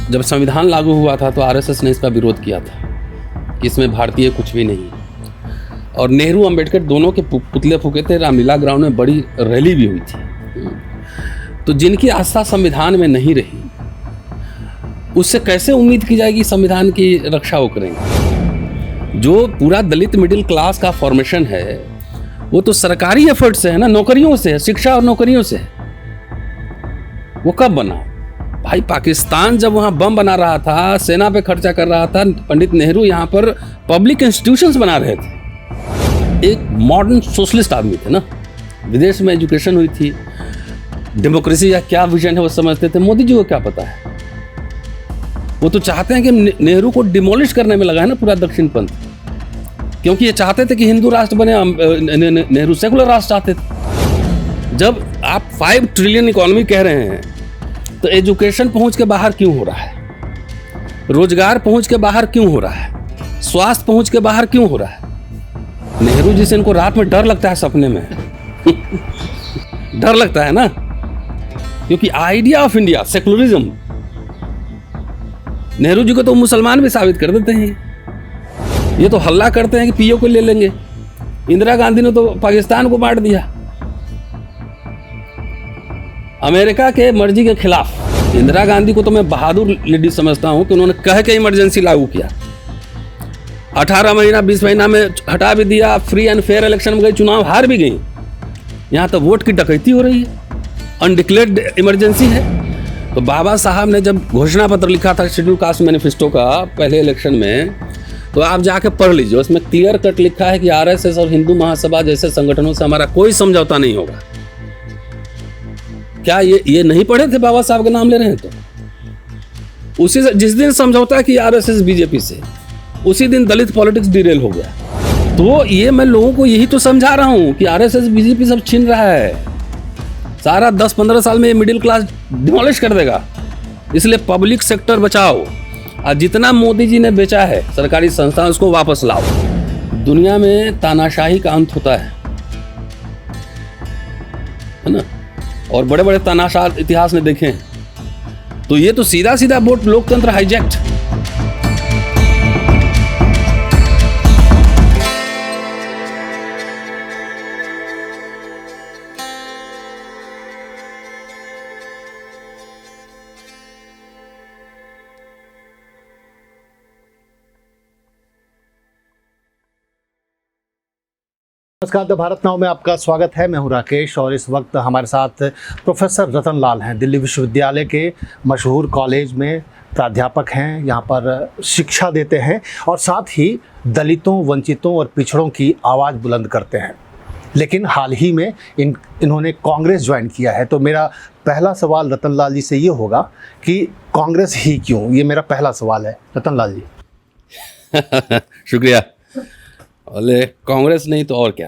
जब संविधान लागू हुआ था तो आरएसएस ने इसका विरोध किया था कि इसमें भारतीय कुछ भी नहीं, और नेहरू अंबेडकर दोनों के पुतले फूके थे। रामलीला ग्राउंड में बड़ी रैली भी हुई थी। तो जिनकी आस्था संविधान में नहीं रही, उससे कैसे उम्मीद की जाएगी संविधान की रक्षा वो करेंगे? जो पूरा दलित मिडिल क्लास का फॉर्मेशन है वो तो सरकारी एफर्ट से है ना, नौकरियों से है, शिक्षा और नौकरियों से है। वो कब बना भाई? पाकिस्तान जब वहाँ बम बना रहा था, सेना पे खर्चा कर रहा था, पंडित नेहरू यहाँ पर पब्लिक इंस्टीट्यूशंस बना रहे थे। एक मॉडर्न सोशलिस्ट आदमी थे ना, विदेश में एजुकेशन हुई थी, डेमोक्रेसी या क्या विजन है वो समझते थे। मोदी जी को क्या पता है? वो तो चाहते हैं कि नेहरू को डिमोलिश करने में लगा है ना पूरा दक्षिण पंथ, क्योंकि ये चाहते थे कि हिंदू राष्ट्र बने, नेहरू सेकुलर राष्ट्र चाहते थे। जब आप 5 ट्रिलियन इकोनॉमी कह रहे हैं तो एजुकेशन पहुंच के बाहर क्यों हो रहा है? रोजगार पहुंच के बाहर क्यों हो रहा है? स्वास्थ्य पहुंच के बाहर क्यों हो रहा है? नेहरू जी से इनको रात में डर लगता है, सपने में डर लगता है ना, क्योंकि idea of India secularism, Nehru ji को तो मुसलमान भी साबित कर देते हैं। ये तो हल्ला करते हैं कि पीओ को ले लेंगे। इंदिरा गांधी ने तो पाकिस्तान को बांट दिया अमेरिका के मर्जी के खिलाफ। इंदिरा गांधी को तो मैं बहादुर लेडी समझता हूं कि उन्होंने कह के इमरजेंसी लागू किया। 18 महीना 20 महीना में हटा भी दिया, फ्री एंड फेयर इलेक्शन में गई, चुनाव हार भी गई। यहां तो वोट की डकैती हो रही है, अनडिक्लेयर्ड इमरजेंसी है। तो बाबा साहब ने जब घोषणा पत्र लिखा था शेड्यूल कास्ट मैनिफेस्टो का पहले इलेक्शन में, तो आप जाके पढ़ लीजिए, उसमें क्लियर कट लिखा है कि आरएसएस और हिंदू महासभा जैसे संगठनों से हमारा कोई समझौता नहीं होगा। क्या ये नहीं पढ़े थे? बाबा साहब का नाम ले रहे हैं तो उसी जिस दिन समझौता किया आरएसएस बीजेपी से, उसी दिन दलित पॉलिटिक्स डिरेल हो गया। तो ये मैं लोगों को यही तो समझा रहा हूं कि आरएसएस बीजेपी सब छीन रहा है। सारा 10-15 साल में ये मिडिल क्लास डिमोलिश कर देगा। इसलिए पब्लिक सेक्टर बचाओ, और जितना मोदी जी ने बेचा है सरकारी संस्था उसको वापस लाओ। दुनिया में तानाशाही का अंत होता है ना, और बड़े बड़े तानाशाह इतिहास में देखे हैं। तो ये तो सीधा सीधा वोट लोकतंत्र हाईजैक्ट। नमस्कार, द भारत नाउ में आपका स्वागत है। मैं हूं राकेश और इस वक्त हमारे साथ प्रोफेसर रतन लाल हैं। दिल्ली विश्वविद्यालय के मशहूर कॉलेज में प्राध्यापक हैं, यहाँ पर शिक्षा देते हैं और साथ ही दलितों, वंचितों और पिछड़ों की आवाज़ बुलंद करते हैं। लेकिन हाल ही में इन्होंने कांग्रेस ज्वाइन किया है। तो मेरा पहला सवाल रतन लाल जी से ये होगा कि कांग्रेस ही क्यों? ये मेरा पहला सवाल है रतन लाल जी। शुक्रिया। बोले कांग्रेस नहीं तो और क्या?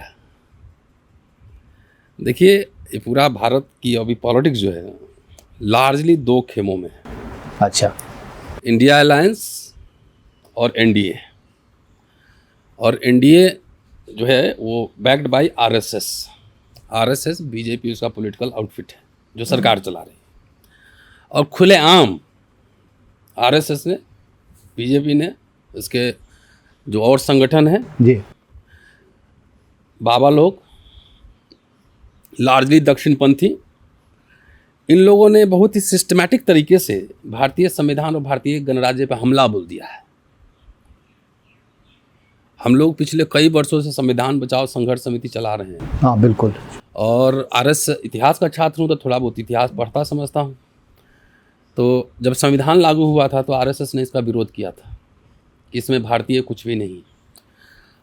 देखिए, ये पूरा भारत की अभी पॉलिटिक्स जो है लार्जली 2 खेमों में है। अच्छा। इंडिया अलायंस और एनडीए। और एनडीए जो है वो backed by RSS. RSS BJP उसका पॉलिटिकल आउटफिट है जो सरकार चला रही है। और खुलेआम आरएसएस ने, बीजेपी ने, इसके जो और संगठन है जी, बाबा लोग, लार्जली दक्षिणपंथी, इन लोगों ने बहुत ही सिस्टमैटिक तरीके से भारतीय संविधान और भारतीय गणराज्य पर हमला बोल दिया है। हम लोग पिछले कई वर्षों से संविधान बचाओ संघर्ष समिति चला रहे हैं। हाँ बिल्कुल। और आरएस इतिहास का छात्र हूँ तो थोड़ा बहुत इतिहास पढ़ता समझता हूँ। तो जब संविधान लागू हुआ था तो आरएसएस ने इसका विरोध किया था कि इसमें भारतीय कुछ भी नहीं,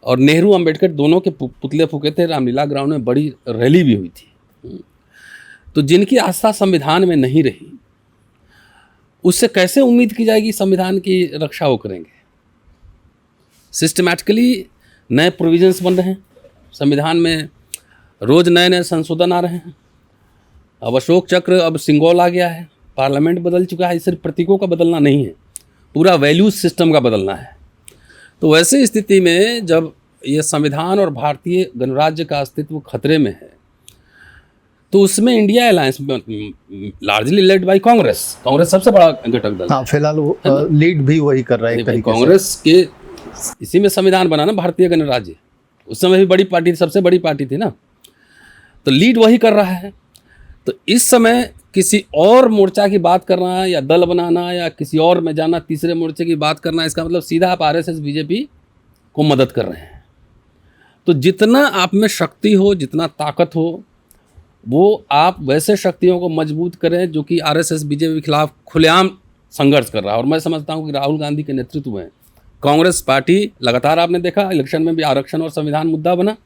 और नेहरू अंबेडकर दोनों के पुतले फूके थे। रामलीला ग्राउंड में बड़ी रैली भी हुई थी। तो जिनकी आस्था संविधान में नहीं रही, उससे कैसे उम्मीद की जाएगी संविधान की रक्षा वो करेंगे? सिस्टमैटिकली नए प्रोविजंस बन रहे हैं संविधान में, रोज नए नए संशोधन आ रहे हैं। अब अशोक चक्र, अब सिंगोल आ गया है, पार्लियामेंट बदल चुका है। सिर्फ प्रतीकों का बदलना नहीं है, पूरा वैल्यूज सिस्टम का बदलना है। तो वैसे स्थिति में जब ये संविधान और भारतीय गणराज्य का अस्तित्व खतरे में है, तो उसमें India alliance largely led by Congress सबसे बड़ा घटक दल। हाँ, फिलहाल वो लीड भी वही कर रहा है एक तरीके से। कांग्रेस के इसी में संविधान बना ना भारतीय गणराज्य, उस समय भी बड़ी पार्टी थी, सबसे बड़ी पार्टी थी ना, तो लीड वही कर रहा है। तो इस समय किसी और मोर्चा की बात करना या दल बनाना या किसी और में जाना, तीसरे मोर्चे की बात करना, इसका मतलब सीधा आप आरएसएस बीजेपी को मदद कर रहे हैं। तो जितना आप में शक्ति हो, जितना ताकत हो, वो आप वैसे शक्तियों को मजबूत करें जो कि आरएसएस बीजेपी के खिलाफ खुलेआम संघर्ष कर रहा है। और मैं समझता हूँ कि राहुल गांधी के नेतृत्व में कांग्रेस पार्टी लगातार, आपने देखा इलेक्शन में भी आरक्षण और संविधान मुद्दा बना,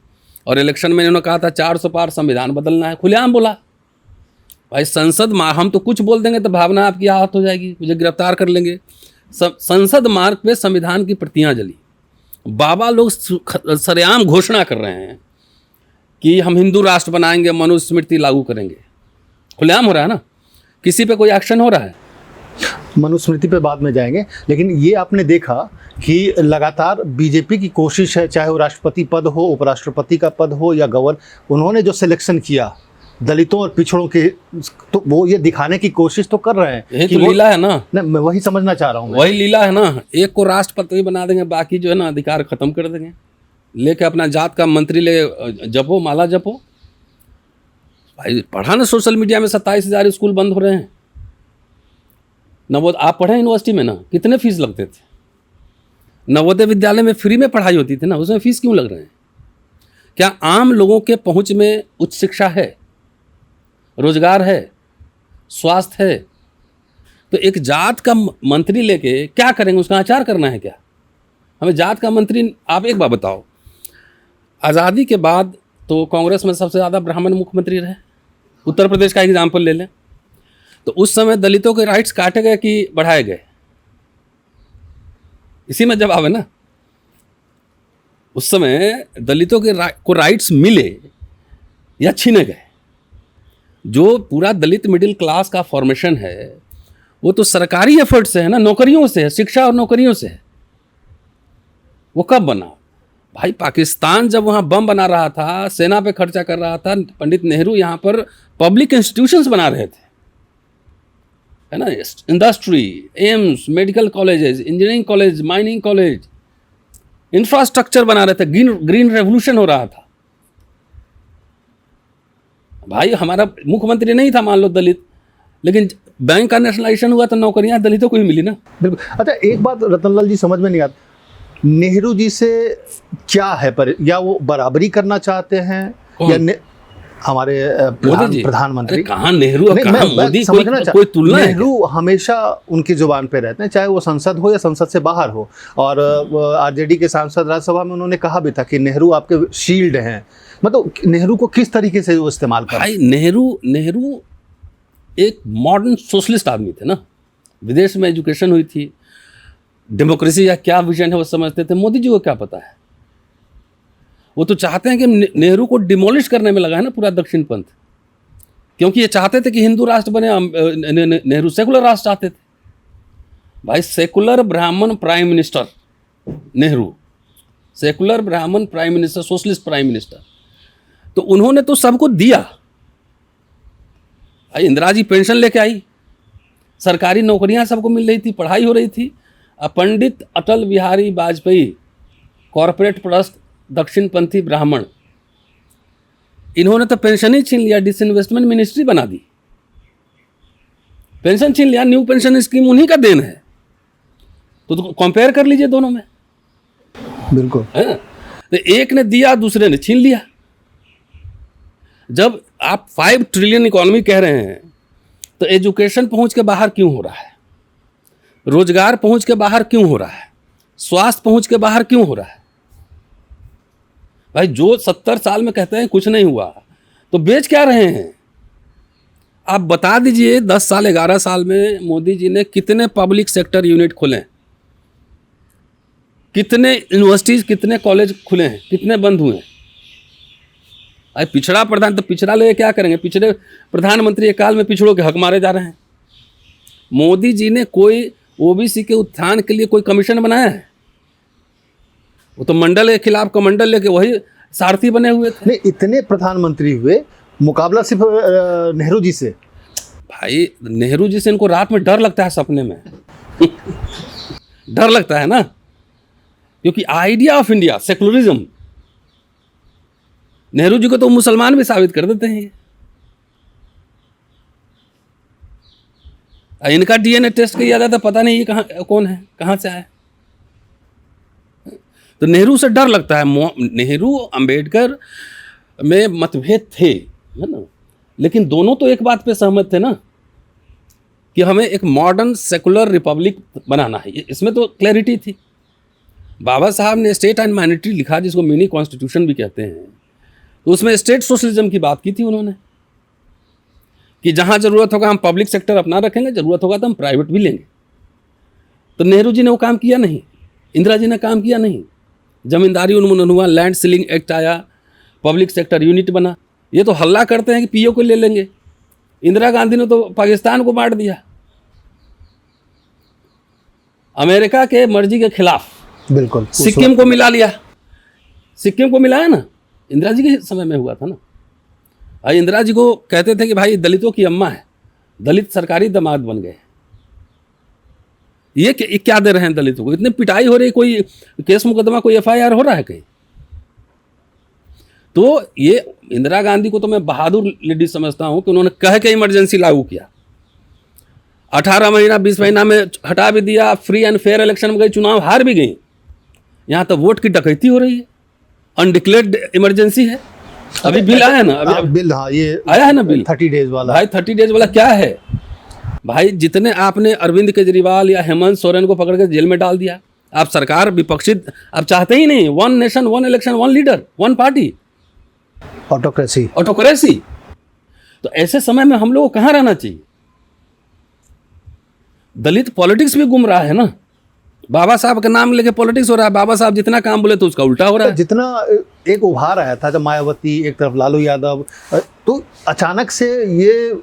और इलेक्शन में इन्होंने कहा था 400 पार संविधान बदलना है, खुलेआम बोला। भाई संसद हम तो कुछ बोल देंगे तो भावना आपकी आहत हो जाएगी, मुझे गिरफ्तार कर लेंगे। संसद मार्ग पे संविधान की प्रतियां जली, बाबा लोग सरेआम घोषणा कर रहे हैं कि हम हिंदू राष्ट्र बनाएंगे, मनुस्मृति लागू करेंगे। खुलेआम हो रहा है ना, किसी पे कोई एक्शन हो रहा है? मनुस्मृति पे बाद में जाएंगे, लेकिन ये आपने देखा कि लगातार बीजेपी की कोशिश है, चाहे वो राष्ट्रपति पद हो, उपराष्ट्रपति का पद हो या उन्होंने जो सिलेक्शन किया दलितों और पिछड़ों के, तो वो ये दिखाने की कोशिश तो कर रहे हैं। यही तो लीला है ना, मैं वही समझना चाह रहा हूँ। वही लीला है ना, एक को राष्ट्रपति बना देंगे, बाकी जो है ना अधिकार खत्म कर देंगे, लेके अपना जात का मंत्री ले जपो, माला जपो। भाई पढ़ा ना सोशल मीडिया में 27,000 स्कूल बंद हो रहे हैं। नवोदय आप पढ़े यूनिवर्सिटी में ना, कितने फीस लगते थे? नवोदय विद्यालय में फ्री में पढ़ाई होती थी ना, उसमें फीस क्यों लग रहे हैं? क्या आम लोगों के पहुंच में उच्च शिक्षा है, रोजगार है, स्वास्थ्य है? तो एक जात का मंत्री लेके क्या करेंगे? उसका आचार करना है क्या? हमें जात का मंत्री, आप एक बात बताओ, आज़ादी के बाद तो कांग्रेस में सबसे ज़्यादा ब्राह्मण मुख्यमंत्री रहे। उत्तर प्रदेश का एग्जाम्पल ले लें, तो उस समय दलितों के राइट्स काटे गए कि बढ़ाए गए? इसी में जवाब है ना। उस समय दलितों के को राइट्स मिले या छीने गए? जो पूरा दलित मिडिल क्लास का फॉर्मेशन है वो तो सरकारी एफर्ट से है ना, नौकरियों से है, शिक्षा और नौकरियों से है। वो कब बना? भाई पाकिस्तान जब वहाँ बम बना रहा था, सेना पे खर्चा कर रहा था, पंडित नेहरू यहाँ पर पब्लिक इंस्टीट्यूशंस बना रहे थे, है ना, industry, AIIMS, medical colleges, engineering college, mining college, infrastructure बना रहे थे, ग्रीन रेवोल्यूशन हो रहा था। भाई हमारा मुख्यमंत्री नहीं था मान लो दलित, लेकिन बैंक का नेशनलाइजेशन हुआ तो नौकरियां दलितों को ही मिली ना। बिल्कुल। अच्छा, एक बात रतनलाल जी समझ में नहीं आता, नेहरू जी से क्या है या वो बराबरी करना चाहते हैं या हमारे प्रधानमंत्री? कहाँ नेहरू और कहाँ मोदी, कोई तुलना है? नेहरू हमेशा उनकी जुबान पे रहते हैं, चाहे वो संसद हो या संसद से बाहर हो। और आरजेडी के सांसद राज्यसभा में उन्होंने कहा भी था कि नेहरू आपके शील्ड हैं। मतलब नेहरू को किस तरीके से वो इस्तेमाल कर? भाई नेहरू एक मॉडर्न सोशलिस्ट आदमी थे ना, विदेश में एजुकेशन हुई थी, डेमोक्रेसी या क्या विजन है वो समझते थे। मोदी जी को क्या पता है? वो तो चाहते हैं कि नेहरू को डिमोलिश करने में लगा है ना पूरा दक्षिण पंथ, क्योंकि ये चाहते थे कि हिंदू राष्ट्र बने। नेहरू सेकुलर राष्ट्र चाहते थे। भाई सेकुलर ब्राह्मण प्राइम मिनिस्टर नेहरू, सेकुलर ब्राह्मण prime minister, socialist prime minister, तो उन्होंने तो सबको दिया। भाई इंदिरा जी पेंशन लेके आई, सरकारी नौकरियां सबको मिल रही थी, पढ़ाई हो रही थी। पंडित अटल बिहारी वाजपेयी कॉरपोरेट ट्रस्ट, दक्षिणपंथी ब्राह्मण, इन्होंने तो पेंशन ही छीन लिया, डिसइन्वेस्टमेंट मिनिस्ट्री बना दी, पेंशन छीन लिया। न्यू पेंशन स्कीम उन्हीं का देन है। तो कंपेयर कर लीजिए दोनों में। बिल्कुल है, तो एक ने दिया, दूसरे ने छीन लिया। जब आप 5 ट्रिलियन इकोनॉमी कह रहे हैं तो एजुकेशन पहुंच के बाहर क्यों हो रहा है? रोजगार पहुंच के बाहर क्यों हो रहा है? स्वास्थ्य पहुंच के बाहर क्यों हो रहा है? भाई जो 70 साल में कहते हैं कुछ नहीं हुआ, तो बेच क्या रहे हैं? आप बता दीजिए 10 साल 11 साल में मोदी जी ने कितने पब्लिक सेक्टर यूनिट खोले, कितने यूनिवर्सिटीज, कितने कॉलेज खुले हैं, कितने बंद हुए हैं? भाई पिछड़ा प्रधान, तो पिछड़ा ले क्या करेंगे? पिछड़े प्रधानमंत्री एक काल में पिछड़ों के हक मारे जा रहे हैं। मोदी जी ने कोई ओबीसी के उत्थान के लिए कोई कमीशन बनाया है? वो तो मंडल के खिलाफ कमंडल लेके वही सारथी बने हुए थे। नहीं, इतने प्रधानमंत्री हुए, मुकाबला सिर्फ नेहरू जी से। भाई नेहरू जी से इनको रात में डर लगता है, सपने में डर लगता है ना, क्योंकि idea of India secularism, Nehru ji को तो मुसलमान भी साबित कर देते हैं। इनका डीएनए टेस्ट किया जाता, पता नहीं ये कहाँ कौन है, कहाँ से आया। तो नेहरू से डर लगता है। नेहरू अंबेडकर में मतभेद थे, है ना, लेकिन दोनों तो एक बात पे सहमत थे ना, कि हमें एक मॉडर्न सेकुलर रिपब्लिक बनाना है। इसमें तो क्लैरिटी थी। बाबा साहब ने स्टेट एंड माइनॉरिटी लिखा, जिसको मिनी कॉन्स्टिट्यूशन भी कहते हैं, तो उसमें स्टेट सोशलिज्म की बात की थी उन्होंने, कि जहां जरूरत होगा हम पब्लिक सेक्टर अपना रखेंगे, जरूरत होगा तो हम प्राइवेट भी लेंगे। तो नेहरू जी ने वो काम किया नहीं, इंदिरा जी ने काम किया नहीं। जमींदारी उन्मूलन हुआ, लैंड सीलिंग एक्ट आया, पब्लिक सेक्टर यूनिट बना। ये तो हल्ला करते हैं कि पीओ को ले लेंगे। इंदिरा गांधी ने तो पाकिस्तान को बांट दिया, अमेरिका के मर्जी के खिलाफ। बिल्कुल। सिक्किम को मिला लिया, सिक्किम को मिलाया ना, इंदिरा जी के समय में हुआ था ना। इंदिरा जी को कहते थे कि भाई दलितों की अम्मा है, दलित सरकारी दामाद बन गए। ये क्या दे रहे हैं दलितों को? इतनी पिटाई हो रही, कोई केस मुकदमा, कोई एफआईआर हो रहा है कहीं? तो ये इंदिरा गांधी को तो मैं बहादुर लेडी समझता हूं कि उन्होंने कह के इमरजेंसी लागू किया। 18 महीना 20 महीना में हटा भी दिया, फ्री एंड फेयर इलेक्शन में गई, चुनाव हार भी गई। यहां तो वोट की डकैती हो रही है, अनडिक्लेयर्ड इमरजेंसी है। अभी बिल आया ना, अभी बिल, हाँ ये आया है ना बिल 30 डेज वाला। भाई 30 डेज वाला क्या है भाई? जितने आपने अरविंद केजरीवाल या हेमंत सोरेन को पकड़ के जेल में डाल दिया, आप सरकार विपक्षी आप चाहते ही नहीं। 1 nation 1 election 1 leader 1 party, autocracy. तो ऐसे समय में हम लोग को कहाँ रहना चाहिए? दलित पॉलिटिक्स भी गुम रहा है ना, बाबा साहब का नाम लेके पॉलिटिक्स हो रहा है। बाबा साहब जितना काम बोले तो उसका उल्टा हो रहा है। जितना एक उभार आया था, जब मायावती एक तरफ लालू यादव, तो अचानक से ये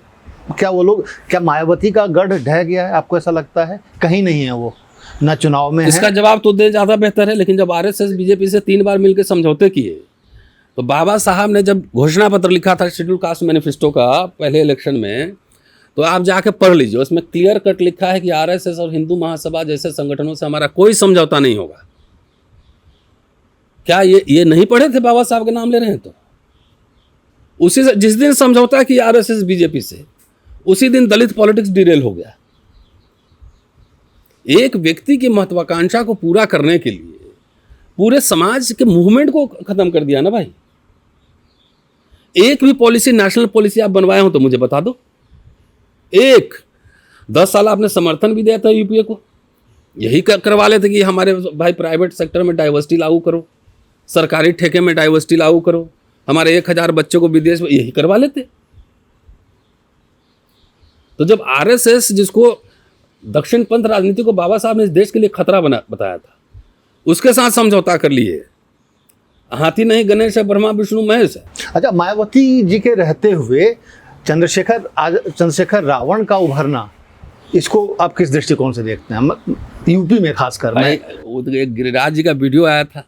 क्या वो लोग, क्या मायावती का गढ़ ढह गया है? आपको ऐसा लगता है? कहीं नहीं है वो, ना चुनाव में इसका है। जवाब तो दे ज़्यादा बेहतर है। लेकिन जब आरएसएस बीजेपी से 3 बार मिलकर समझौते किए, तो बाबा साहब ने जब घोषणा पत्र लिखा था शेड्यूल कास्ट मैनिफेस्टो का पहले इलेक्शन में, तो आप जाके पढ़ लीजिए, उसमें क्लियर कट लिखा है कि आरएसएस और हिंदू महासभा जैसे संगठनों से हमारा कोई समझौता नहीं होगा। क्या ये नहीं पढ़े थे? बाबा साहब के नाम ले रहे हैं तो उसी से जिस दिन समझौता किया आरएसएस बीजेपी से, उसी दिन दलित पॉलिटिक्स डिरेल हो गया। एक व्यक्ति की महत्वाकांक्षा को पूरा करने के लिए पूरे समाज के मूवमेंट को खत्म कर दिया ना भाई। एक भी पॉलिसी, नेशनल पॉलिसी आप बनवाए हो तो मुझे बता दो। 10 साल आपने समर्थन भी दिया था यूपीए को, यही करवा लेते कि हमारे भाई प्राइवेट सेक्टर में डाइवर्सिटी लागू करो, सरकारी ठेके में डाइवर्सिटी लागू करो, हमारे 1000 बच्चों को विदेश में, यही करवा लेते। तो जब आरएसएस, जिसको दक्षिण पंथ राजनीति को बाबा साहब ने इस देश के लिए खतरा बताया था, उसके साथ समझौता कर लिए। हाथी नहीं, गणेश है, ब्रह्मा विष्णु महेश है। अच्छा, मायावती जी के रहते हुए चंद्रशेखर रावण का उभरना, इसको आप किस दृष्टिकोण से देखते हैं? यूपी में खासकर। एक गिरिराज जी का वीडियो आया था,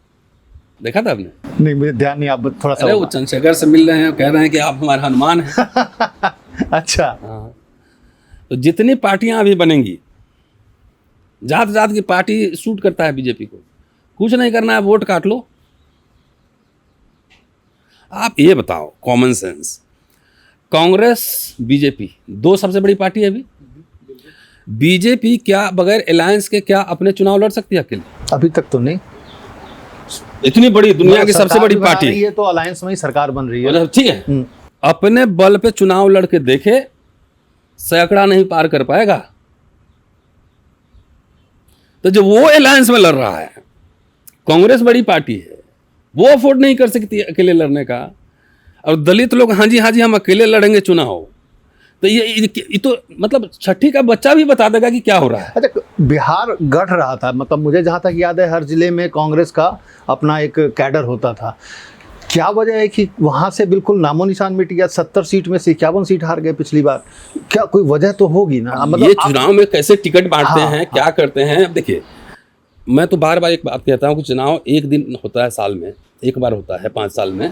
देखा था आपने? नहीं, मुझे ध्यान नहीं, आप थोड़ा सा। अरे वो चंद्रशेखर से मिल रहे हैं, कह रहे हैं कि आप हमारे हनुमान हैं। अच्छा। हाँ, तो जितनी पार्टियां अभी बनेंगी, जात जात की पार्टी सूट करता है बीजेपी को, कुछ नहीं करना है, वोट काट लो। आप ये बताओ, कॉमन सेंस, कांग्रेस बीजेपी 2 सबसे बड़ी पार्टी है अभी। बीजेपी क्या बगैर अलायंस के क्या अपने चुनाव लड़ सकती है अकेले? अभी तक तो नहीं। इतनी बड़ी दुनिया की सबसे बड़ी पार्टी है तो अलायंस में ही सरकार बन रही है। ठीक है, अपने बल पे चुनाव लड़के देखे, सैकड़ा नहीं पार कर पाएगा। तो जो वो अलायंस में लड़ रहा है, कांग्रेस बड़ी पार्टी है, वो अफोर्ड नहीं कर सकती अकेले लड़ने का। और दलित लोग हाँ जी हम अकेले लड़ेंगे चुनाव, तो ये तो मतलब छठी का बच्चा भी बता देगा कि क्या हो रहा है। अच्छा, बिहार गढ़ रहा था, मतलब मुझे जहाँ तक याद है हर जिले में कांग्रेस का अपना एक कैडर होता था। क्या वजह है कि वहाँ से बिल्कुल नामो निशान मिट गया? 70 सीट में से 51 सीट हार गए पिछली बार। क्या कोई वजह तो होगी ना? मतलब ये चुनाव में कैसे टिकट बांटते हैं, क्या करते हैं? अब देखिए, मैं तो बार बार एक बात कहता हूँ कि चुनाव एक दिन होता है, साल में एक बार होता है, 5 साल में।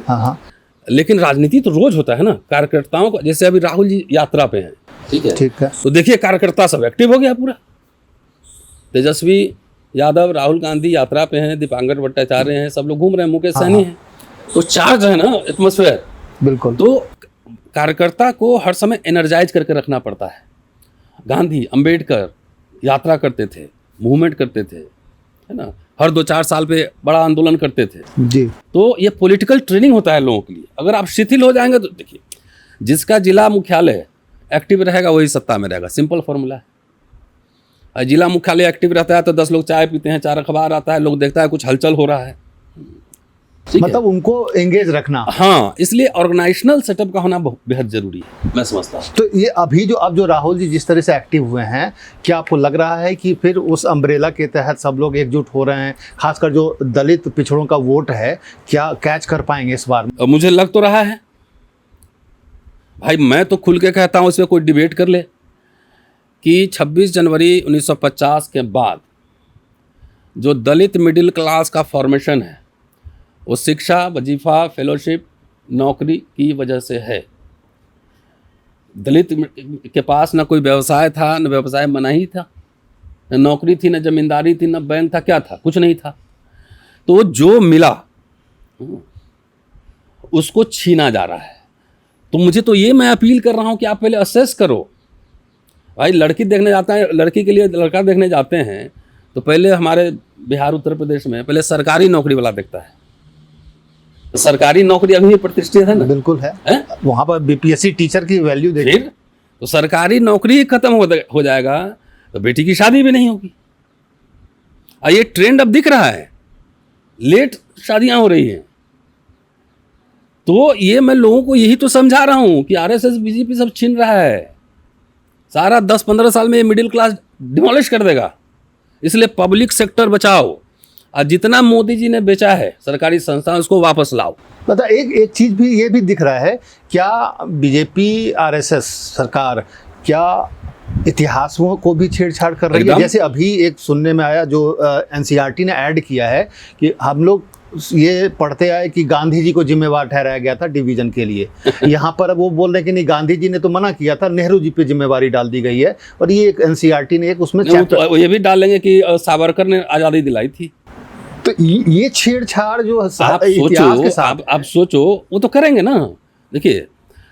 लेकिन राजनीति तो रोज होता है ना, कार्यकर्ताओं का। जैसे अभी राहुल जी यात्रा पे हैं, ठीक है, तो देखिए कार्यकर्ता सब एक्टिव हो गया पूरा। तेजस्वी यादव, राहुल गांधी यात्रा पे हैं, दीपांकर भट्टाचार्य हैं, सब लोग घूम रहे हैं, मुकेश सहनी हैं। तो चार्ज है ना एटमॉस्फेयर। बिल्कुल। तो कार्यकर्ता को हर समय एनर्जाइज करके रखना पड़ता है। गांधी, अंबेडकर यात्रा करते थे, मूवमेंट करते थे, है ना, हर 2-4 साल पे बड़ा आंदोलन करते थे जी। तो ये पॉलिटिकल ट्रेनिंग होता है लोगों के लिए। अगर आप शिथिल हो जाएंगे तो देखिए, जिसका जिला मुख्यालय एक्टिव रहेगा वही सत्ता में रहेगा, सिंपल फॉर्मूला है। जिला मुख्यालय एक्टिव रहता है तो 10 लोग चाय पीते हैं, 4 अखबार आता है, लोग देखता है कुछ हलचल हो रहा है, मतलब उनको एंगेज रखना। हाँ, इसलिए ऑर्गेनाइजेशनल सेटअप का होना बेहद जरूरी है, मैं समझता हूँ। तो ये अभी जो राहुल जी जिस तरह से एक्टिव हुए हैं, क्या आपको लग रहा है कि फिर उस अम्ब्रेला के तहत सब लोग एकजुट हो रहे हैं, खासकर जो दलित पिछड़ों का वोट है, क्या कैच कर पाएंगे इस बार? मुझे लग तो रहा है भाई, मैं तो खुल के कहता हूँ, इसमें कोई डिबेट कर ले कि 26 जनवरी 1950 के बाद जो दलित मिडिल क्लास का फॉर्मेशन है वो शिक्षा, वजीफा, फेलोशिप, नौकरी की वजह से है। दलित के पास ना कोई व्यवसाय था, न व्यवसाय मनाही था, न नौकरी थी, न जमींदारी थी, न बैंक था, क्या था? कुछ नहीं था। तो जो मिला उसको छीना जा रहा है। तो मुझे तो ये मैं अपील कर रहा हूँ कि आप पहले असेस करो। भाई लड़की देखने जाता है, लड़की के लिए लड़का देखने जाते हैं तो पहले हमारे बिहार, उत्तर प्रदेश में पहले सरकारी नौकरी वाला देखता है। तो सरकारी नौकरी अभी प्रतिष्ठित है ना? बिल्कुल है। वहाँ पर बीपीएससी टीचर की वैल्यू देखिए। फिर तो सरकारी नौकरी खत्म हो जाएगा तो बेटी की शादी भी नहीं होगी। और ये ट्रेंड अब दिख रहा है, लेट शादियां हो रही हैं। तो ये मैं लोगों को यही तो समझा रहा हूं कि आरएसएस, बीजेपी सब छीन रहा है। सारा 10-15 साल में ये मिडिल क्लास डिमोलिश कर देगा। इसलिए पब्लिक सेक्टर बचाओ और जितना मोदी जी ने बेचा है सरकारी संस्थान उसको वापस लाओ। मतलब एक चीज भी ये भी दिख रहा है, क्या बीजेपी आरएसएस सरकार क्या इतिहासों को भी छेड़छाड़ कर रही है? जैसे अभी एक सुनने में आया जो एनसीईआरटी ने ऐड किया है कि हम लोग ये पढ़ते आए कि गांधी जी को जिम्मेवार ठहराया गया था डिवीजन के लिए। यहाँ पर वो बोल रहे हैं कि नहीं, गांधी जी ने तो मना किया था, नेहरू जी पे जिम्मेवारी डाल दी गई है। और ये एक एनसीईआरटी ने एक उसमें तो ये भी डालेंगे कि सावरकर ने आज़ादी दिलाई थी। तो ये छेड़छाड़ जो आप सोचो वो तो करेंगे ना। देखिए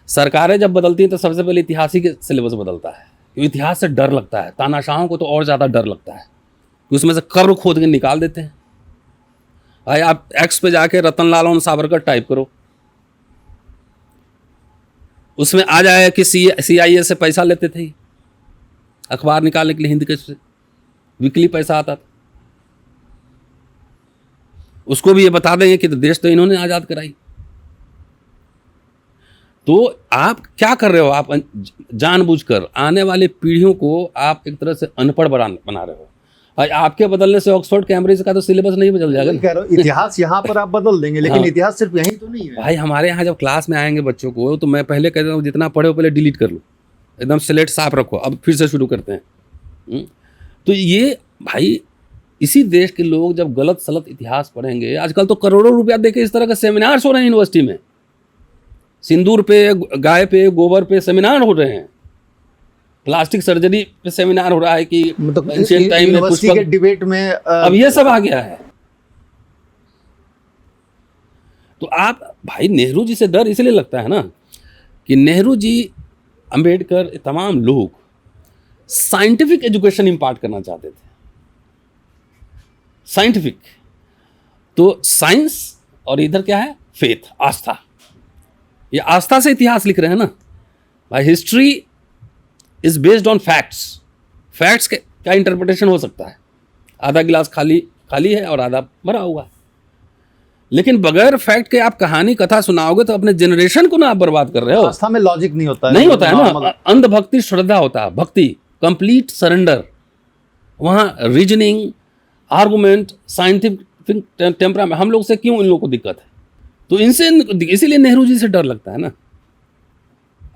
सरकारें जब बदलती हैं तो सबसे पहले इतिहास ही के सिलेबस बदलता है। इतिहास से डर लगता है, तानाशाहों को तो और ज़्यादा डर लगता है कि उसमें से कर्म खोद के निकाल देते हैं। भाई आप एक्स पे जाके रतनलाल और सावरकर टाइप करो, उसमें आ जाए कि CIA से पैसा लेते थे, अखबार निकालने के लिए हिंद के वीकली पैसा आता था। उसको भी ये बता देंगे कि देश तो इन्होंने आज़ाद कराई। तो आप क्या कर रहे हो? आप जानबूझकर आने वाली पीढ़ियों को आप एक तरह से अनपढ़ बना रहे हो। भाई आपके बदलने से ऑक्सफोर्ड कैम्ब्रिज का तो सिलेबस नहीं बदल जाएगा। कह रहा हूं, इतिहास यहाँ पर आप बदल देंगे, लेकिन इतिहास सिर्फ यही तो नहीं है। भाई हमारे यहाँ जब क्लास में आएंगे बच्चों को तो मैं पहले कहता हूँ जितना पढ़े हो पहले डिलीट कर लो, एकदम स्लेट साफ रखो, अब फिर से शुरू करते हैं। तो ये भाई इसी देश के लोग जब गलत सलत इतिहास पढ़ेंगे, आजकल तो करोड़ों रुपया देके इस तरह के सेमिनार्स हो रहे हैं यूनिवर्सिटी में, सिंदूर पे, गाय पे, गोबर पे सेमिनार हो रहे हैं, प्लास्टिक सर्जरी पे सेमिनार हो रहा है कि मतलब यूनिवर्सिटी के डिबेट में अब ये सब आ गया है। तो आप भाई नेहरू जी से डर इसलिए लगता है ना कि नेहरू जी, अंबेडकर, तमाम लोग साइंटिफिक एजुकेशन इंपार्ट करना चाहते थे। साइंटिफिक तो साइंस और इधर क्या है? फेथ, आस्था। ये आस्था से इतिहास लिख रहे हैं ना भाई। History is based on facts. Facts के क्या इंटरप्रिटेशन हो सकता है? आधा गिलास खाली है और आधा भरा हुआ है। लेकिन बगैर फैक्ट के आप कहानी कथा सुनाओगे तो अपने जनरेशन को ना आप बर्बाद कर रहे हो। आस्था में लॉजिक नहीं होता है, नहीं होता है ना। अंधभक्ति श्रद्धा होता है, भक्ति कंप्लीट सरेंडर। वहाँ रीजनिंग, आर्गुमेंट, साइंटिफिक टेम्परामेंट, हम लोग से क्यों इन लोगों को दिक्कत है? तो इनसे, इसीलिए नेहरू जी से डर लगता है ना।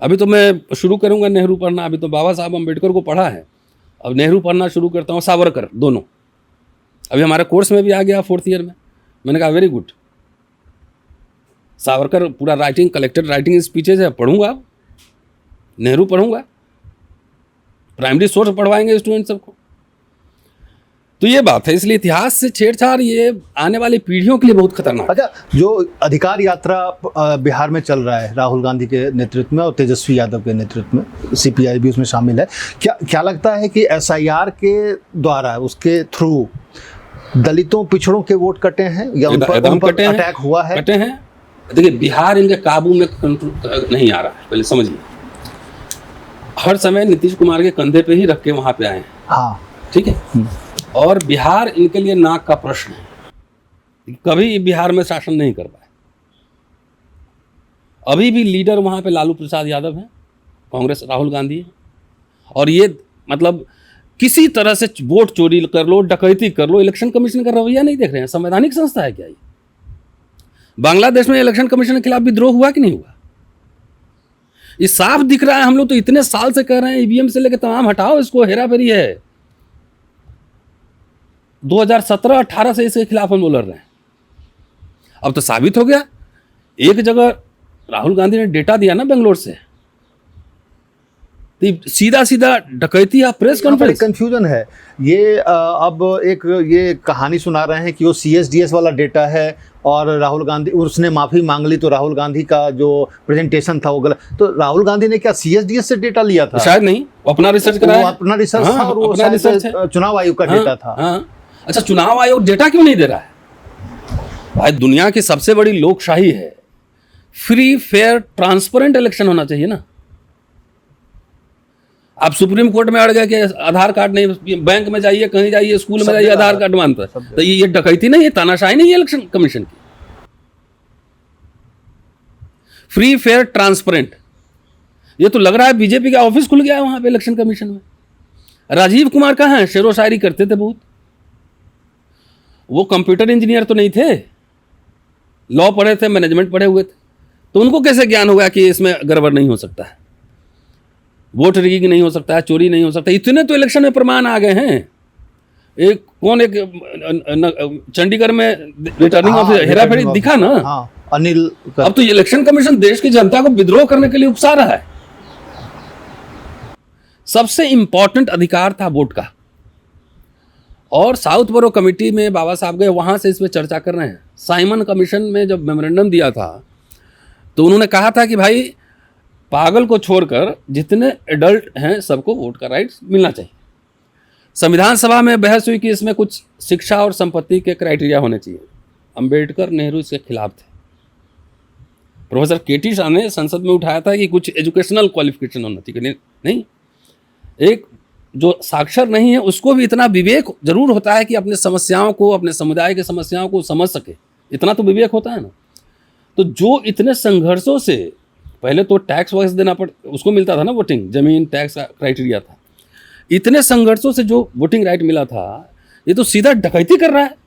अभी तो मैं शुरू करूंगा नेहरू पढ़ना। अभी तो बाबा साहब अम्बेडकर को पढ़ा है, अब नेहरू पढ़ना शुरू करता हूँ, सावरकर, दोनों। अभी हमारे कोर्स में भी आ गया 4th ईयर में। मैंने कहा वेरी गुड। सावरकर पूरा राइटिंग, कलेक्टेड राइटिंग स्पीचेज है, पढ़ूंगा, नेहरू पढ़ूंगा, प्राइमरी सोर्स पढ़वाएंगे स्टूडेंट सबको। तो ये बात है, इसलिए इतिहास से छेड़छाड़ ये आने वाली पीढ़ियों के लिए बहुत खतरनाक है। अच्छा, जो अधिकार यात्रा बिहार में चल रहा है राहुल गांधी के नेतृत्व में और तेजस्वी यादव के नेतृत्व में, सीपीआई भी उसमें शामिल है, क्या लगता है कि एसआईआर के द्वारा, उसके थ्रू दलितों पिछड़ों के वोट कटे हैं या उन पर अटैक हुआ है? कटे हैं। देखिए, बिहार इनके काबू में नहीं आ रहा है, पहले समझिए। हर समय नीतीश कुमार के कंधे पे ही रख के वहां पे आए हैं। हाँ, ठीक है। और बिहार इनके लिए नाक का प्रश्न है, कभी बिहार में शासन नहीं कर पाए। अभी भी लीडर वहां पे लालू प्रसाद यादव हैं, कांग्रेस राहुल गांधी है। और ये मतलब किसी तरह से वोट चोरी कर लो, डकैती कर लो, इलेक्शन कमीशन का रवैया नहीं देख रहे हैं। संवैधानिक संस्था है क्या ये? बांग्लादेश में इलेक्शन कमीशन के खिलाफ विद्रोह हुआ कि नहीं हुआ? ये साफ दिख रहा है। हम लोग तो इतने साल से कह रहे हैं ईवीएम से लेकर तमाम हटाओ इसको, हेरा फेरी है। 2017-18 से इसके खिलाफ हम लोग लड़ रहे हैं। अब तो साबित हो गया। एक जगह राहुल गांधी ने डेटा दिया ना बेंगलोर से, तो सीधा सीधा डकैती या प्रेस कॉन्फ्रेंस। कंफ्यूजन है ये। अब एक ये कहानी सुना रहे हैं कि वो CSDS वाला डेटा है और राहुल गांधी, उसने माफी मांग ली तो राहुल गांधी का जो प्रेजेंटेशन था वो गलत। तो राहुल गांधी ने क्या CSDS से डेटा लिया था? शायद नहीं, अपना रिसर्च कराया। अपना रिसर्च था और वो शायद चुनाव आयोग का डेटा था। हाँ। अच्छा, चुनाव आयोग डेटा क्यों नहीं दे रहा है? भाई, दुनिया की सबसे बड़ी लोकशाही है, फ्री फेयर ट्रांसपेरेंट इलेक्शन होना चाहिए ना। आप सुप्रीम कोर्ट में अड़ गए कि आधार कार्ड नहीं, बैंक में जाइए, कहीं जाइए, स्कूल में जाइए, आधार कार्ड मांगता है। तो ये डकैती नहीं है, तानाशाही नहीं है इलेक्शन कमीशन की। फ्री फेयर ट्रांसपेरेंट, ये तो लग रहा है बीजेपी का ऑफिस खुल गया है वहां पे इलेक्शन कमीशन में। राजीव कुमार कहाँ हैं? शेरो शायरी करते थे बहुत। वो कंप्यूटर इंजीनियर तो नहीं थे, लॉ पढ़े थे, मैनेजमेंट पढ़े हुए थे, तो उनको कैसे ज्ञान होगा कि इसमें गड़बड़ नहीं हो सकता है, वोट रिगिंग नहीं हो सकता है, चोरी नहीं हो सकता। इतने तो इलेक्शन में प्रमाण आ गए हैं। एक चंडीगढ़ में रिटर्निंग ऑफिसर हेरा फेरी दिखा ना। अनिल। अब तो इलेक्शन कमीशन देश की जनता को विद्रोह करने के लिए उकसा रहा है। सबसे इंपॉर्टेंट अधिकार था वोट का, और साउथ बोरो कमेटी में बाबा साहब गए, वहां से इस पर चर्चा कर रहे हैं। साइमन कमीशन में जब मेमोरेंडम दिया था तो उन्होंने कहा था कि भाई, पागल को छोड़कर जितने एडल्ट हैं सबको वोट का राइट मिलना चाहिए। संविधान सभा में बहस हुई कि इसमें कुछ शिक्षा और संपत्ति के क्राइटेरिया होने चाहिए। अंबेडकर, नेहरू इसके खिलाफ थे। प्रोफेसर केटी शाह ने संसद में उठाया था कि कुछ एजुकेशनल क्वालिफिकेशन होना चाहिए। नहीं, एक जो साक्षर नहीं है उसको भी इतना विवेक जरूर होता है कि अपने समस्याओं को, अपने समुदाय की समस्याओं को समझ सके, इतना तो विवेक होता है ना। तो जो इतने संघर्षों से, पहले तो टैक्स वैक्स देना उसको मिलता था ना, वोटिंग, जमीन टैक्स का क्राइटेरिया था। इतने संघर्षों से जो वोटिंग राइट मिला था, ये तो सीधा डकैती कर रहा है।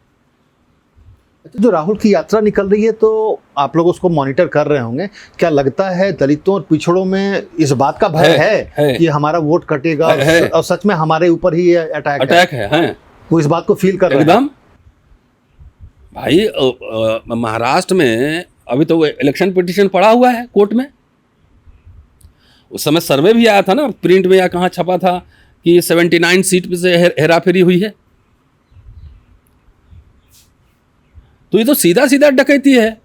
जो राहुल की यात्रा निकल रही है तो आप लोग उसको मॉनिटर कर रहे होंगे, क्या लगता है दलितों और पिछड़ों में इस बात का भय है कि हमारा वोट कटेगा और सच में हमारे ऊपर ही ये अटैक है? वो इस बात को फील कर रहे हैं एकदम। भाई, महाराष्ट्र में अभी तो इलेक्शन पिटीशन पड़ा हुआ है कोर्ट में। उस समय सर्वे भी आया था ना, प्रिंट में या कहाँ छपा था कि 79 सीट पे से हेराफेरी हुई है। तो ये तो सीधा सीधा डकैती है।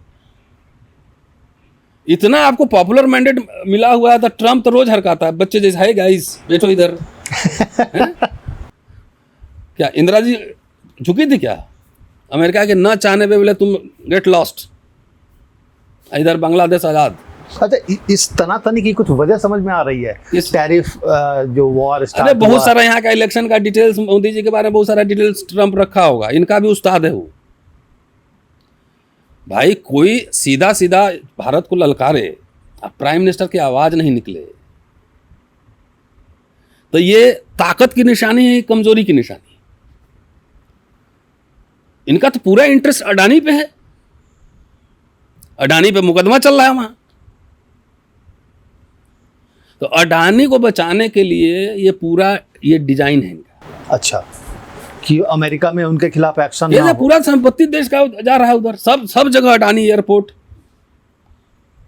इतना आपको पॉपुलर मैंडेट मिला हुआ है, तो ट्रम्प तो रोज हरकाता है बच्चे जैसे, है गाइस बैठो इधर। क्या इंदिरा जी झुकी थी क्या? अमेरिका के न चाहने पे बोले तुम गेट लॉस्ट, इधर बांग्लादेश आजाद। अच्छा, इस तनातनी की कुछ वजह समझ में आ रही है? इस टैरिफ जो वॉर स्टार्ट, अरे बहुत सारा यहाँ का इलेक्शन का डिटेल्स, मोदी जी के बारे में बहुत सारा डिटेल्स ट्रम्प रखा होगा, इनका भी उस्ताद है वो। भाई, कोई सीधा सीधा भारत को ललकारे, प्राइम मिनिस्टर की आवाज नहीं निकले, तो ये ताकत की निशानी है, कमजोरी की निशानी। इनका तो पूरा इंटरेस्ट अडानी पे है, अडानी पे मुकदमा चल रहा है वहां। तो अडानी को बचाने के लिए ये पूरा ये डिजाइन है इनका। अच्छा, कि अमेरिका में उनके खिलाफ एक्शन, ये पूरा संपत्ति देश का जा रहा है उधर, सब जगह अडानी एयरपोर्ट,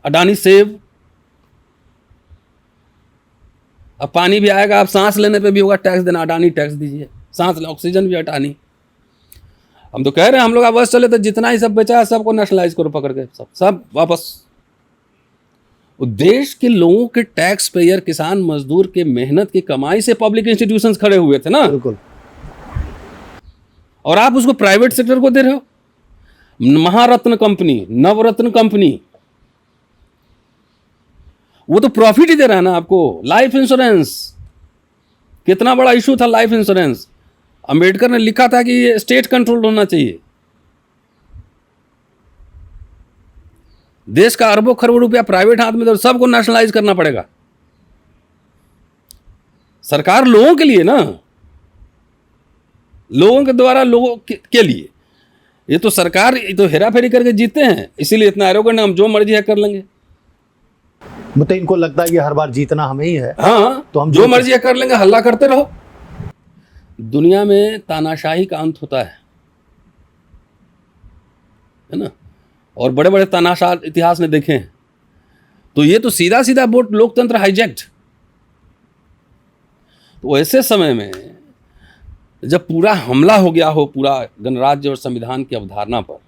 अडानी सेव। अब पानी भी आएगा, आप सांस लेने पे भी होगा टैक्स देना, अडानी टैक्स दीजिए, सांस ले, ऑक्सीजन भी अडानी। हम तो कह रहे हैं हम लोग अब बस चले तो जितना ही सब बचा है सबको नेशनलाइज करो पकड़ के, सब वापस। देश के लोगों के टैक्स पेयर, किसान मजदूर के मेहनत की कमाई से पब्लिक इंस्टीट्यूशंस खड़े हुए थे ना, बिल्कुल। और आप उसको प्राइवेट सेक्टर को दे रहे हो। महारत्न कंपनी, नवरत्न कंपनी, वो तो प्रॉफिट ही दे रहा है ना आपको। लाइफ इंश्योरेंस, कितना बड़ा इशू था लाइफ इंश्योरेंस। अंबेडकर ने लिखा था कि ये स्टेट कंट्रोल होना चाहिए। देश का अरबों खरबों रुपया प्राइवेट हाथ में, तो सबको नेशनलाइज करना पड़ेगा। सरकार लोगों के लिए ना, लोगों के द्वारा लोगों के लिए। ये तो सरकार ये तो हेरा फेरी करके जीते हैं, इसीलिए इतना एरोगेंट, हम जो मर्जी है कर लेंगे। मतलब इनको लगता है कि हर बार जीतना हमें ही है। हाँ, तो हम जो मर्जी है कर लेंगे, हल्ला करते रहो। दुनिया में तानाशाही का अंत होता है ना, और बड़े बड़े तानाशाह इतिहास में देखे हैं। तो ये तो सीधा सीधा वोट लोकतंत्र हाईजैक्ट। तो ऐसे समय में जब पूरा हमला हो गया हो पूरा गणराज्य और संविधान की अवधारणा पर,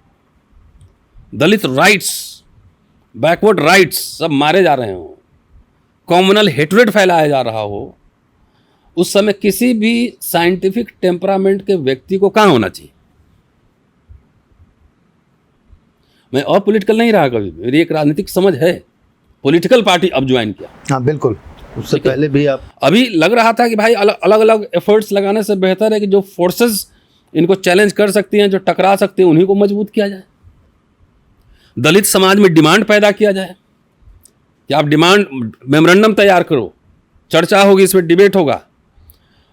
दलित राइट्स, बैकवर्ड राइट्स सब मारे जा रहे हो, कॉम्युनल हेट्रेड फैलाया जा रहा हो, उस समय किसी भी साइंटिफिक टेम्परामेंट के व्यक्ति को कहां होना चाहिए। मैं अपॉलिटिकल नहीं रहा कभी, मेरी एक राजनीतिक समझ है, पॉलिटिकल पार्टी अब ज्वाइन किया। हाँ बिल्कुल, उससे पहले भी आप। अभी लग रहा था कि भाई अलग अलग एफर्ट्स लगाने से बेहतर है कि जो फोर्सेस इनको चैलेंज कर सकती हैं, जो टकरा सकती हैं, उन्हीं को मजबूत किया जाए। दलित समाज में डिमांड पैदा किया जाए कि आप डिमांड मेमोरेंडम तैयार करो, चर्चा होगी, इस पर डिबेट होगा।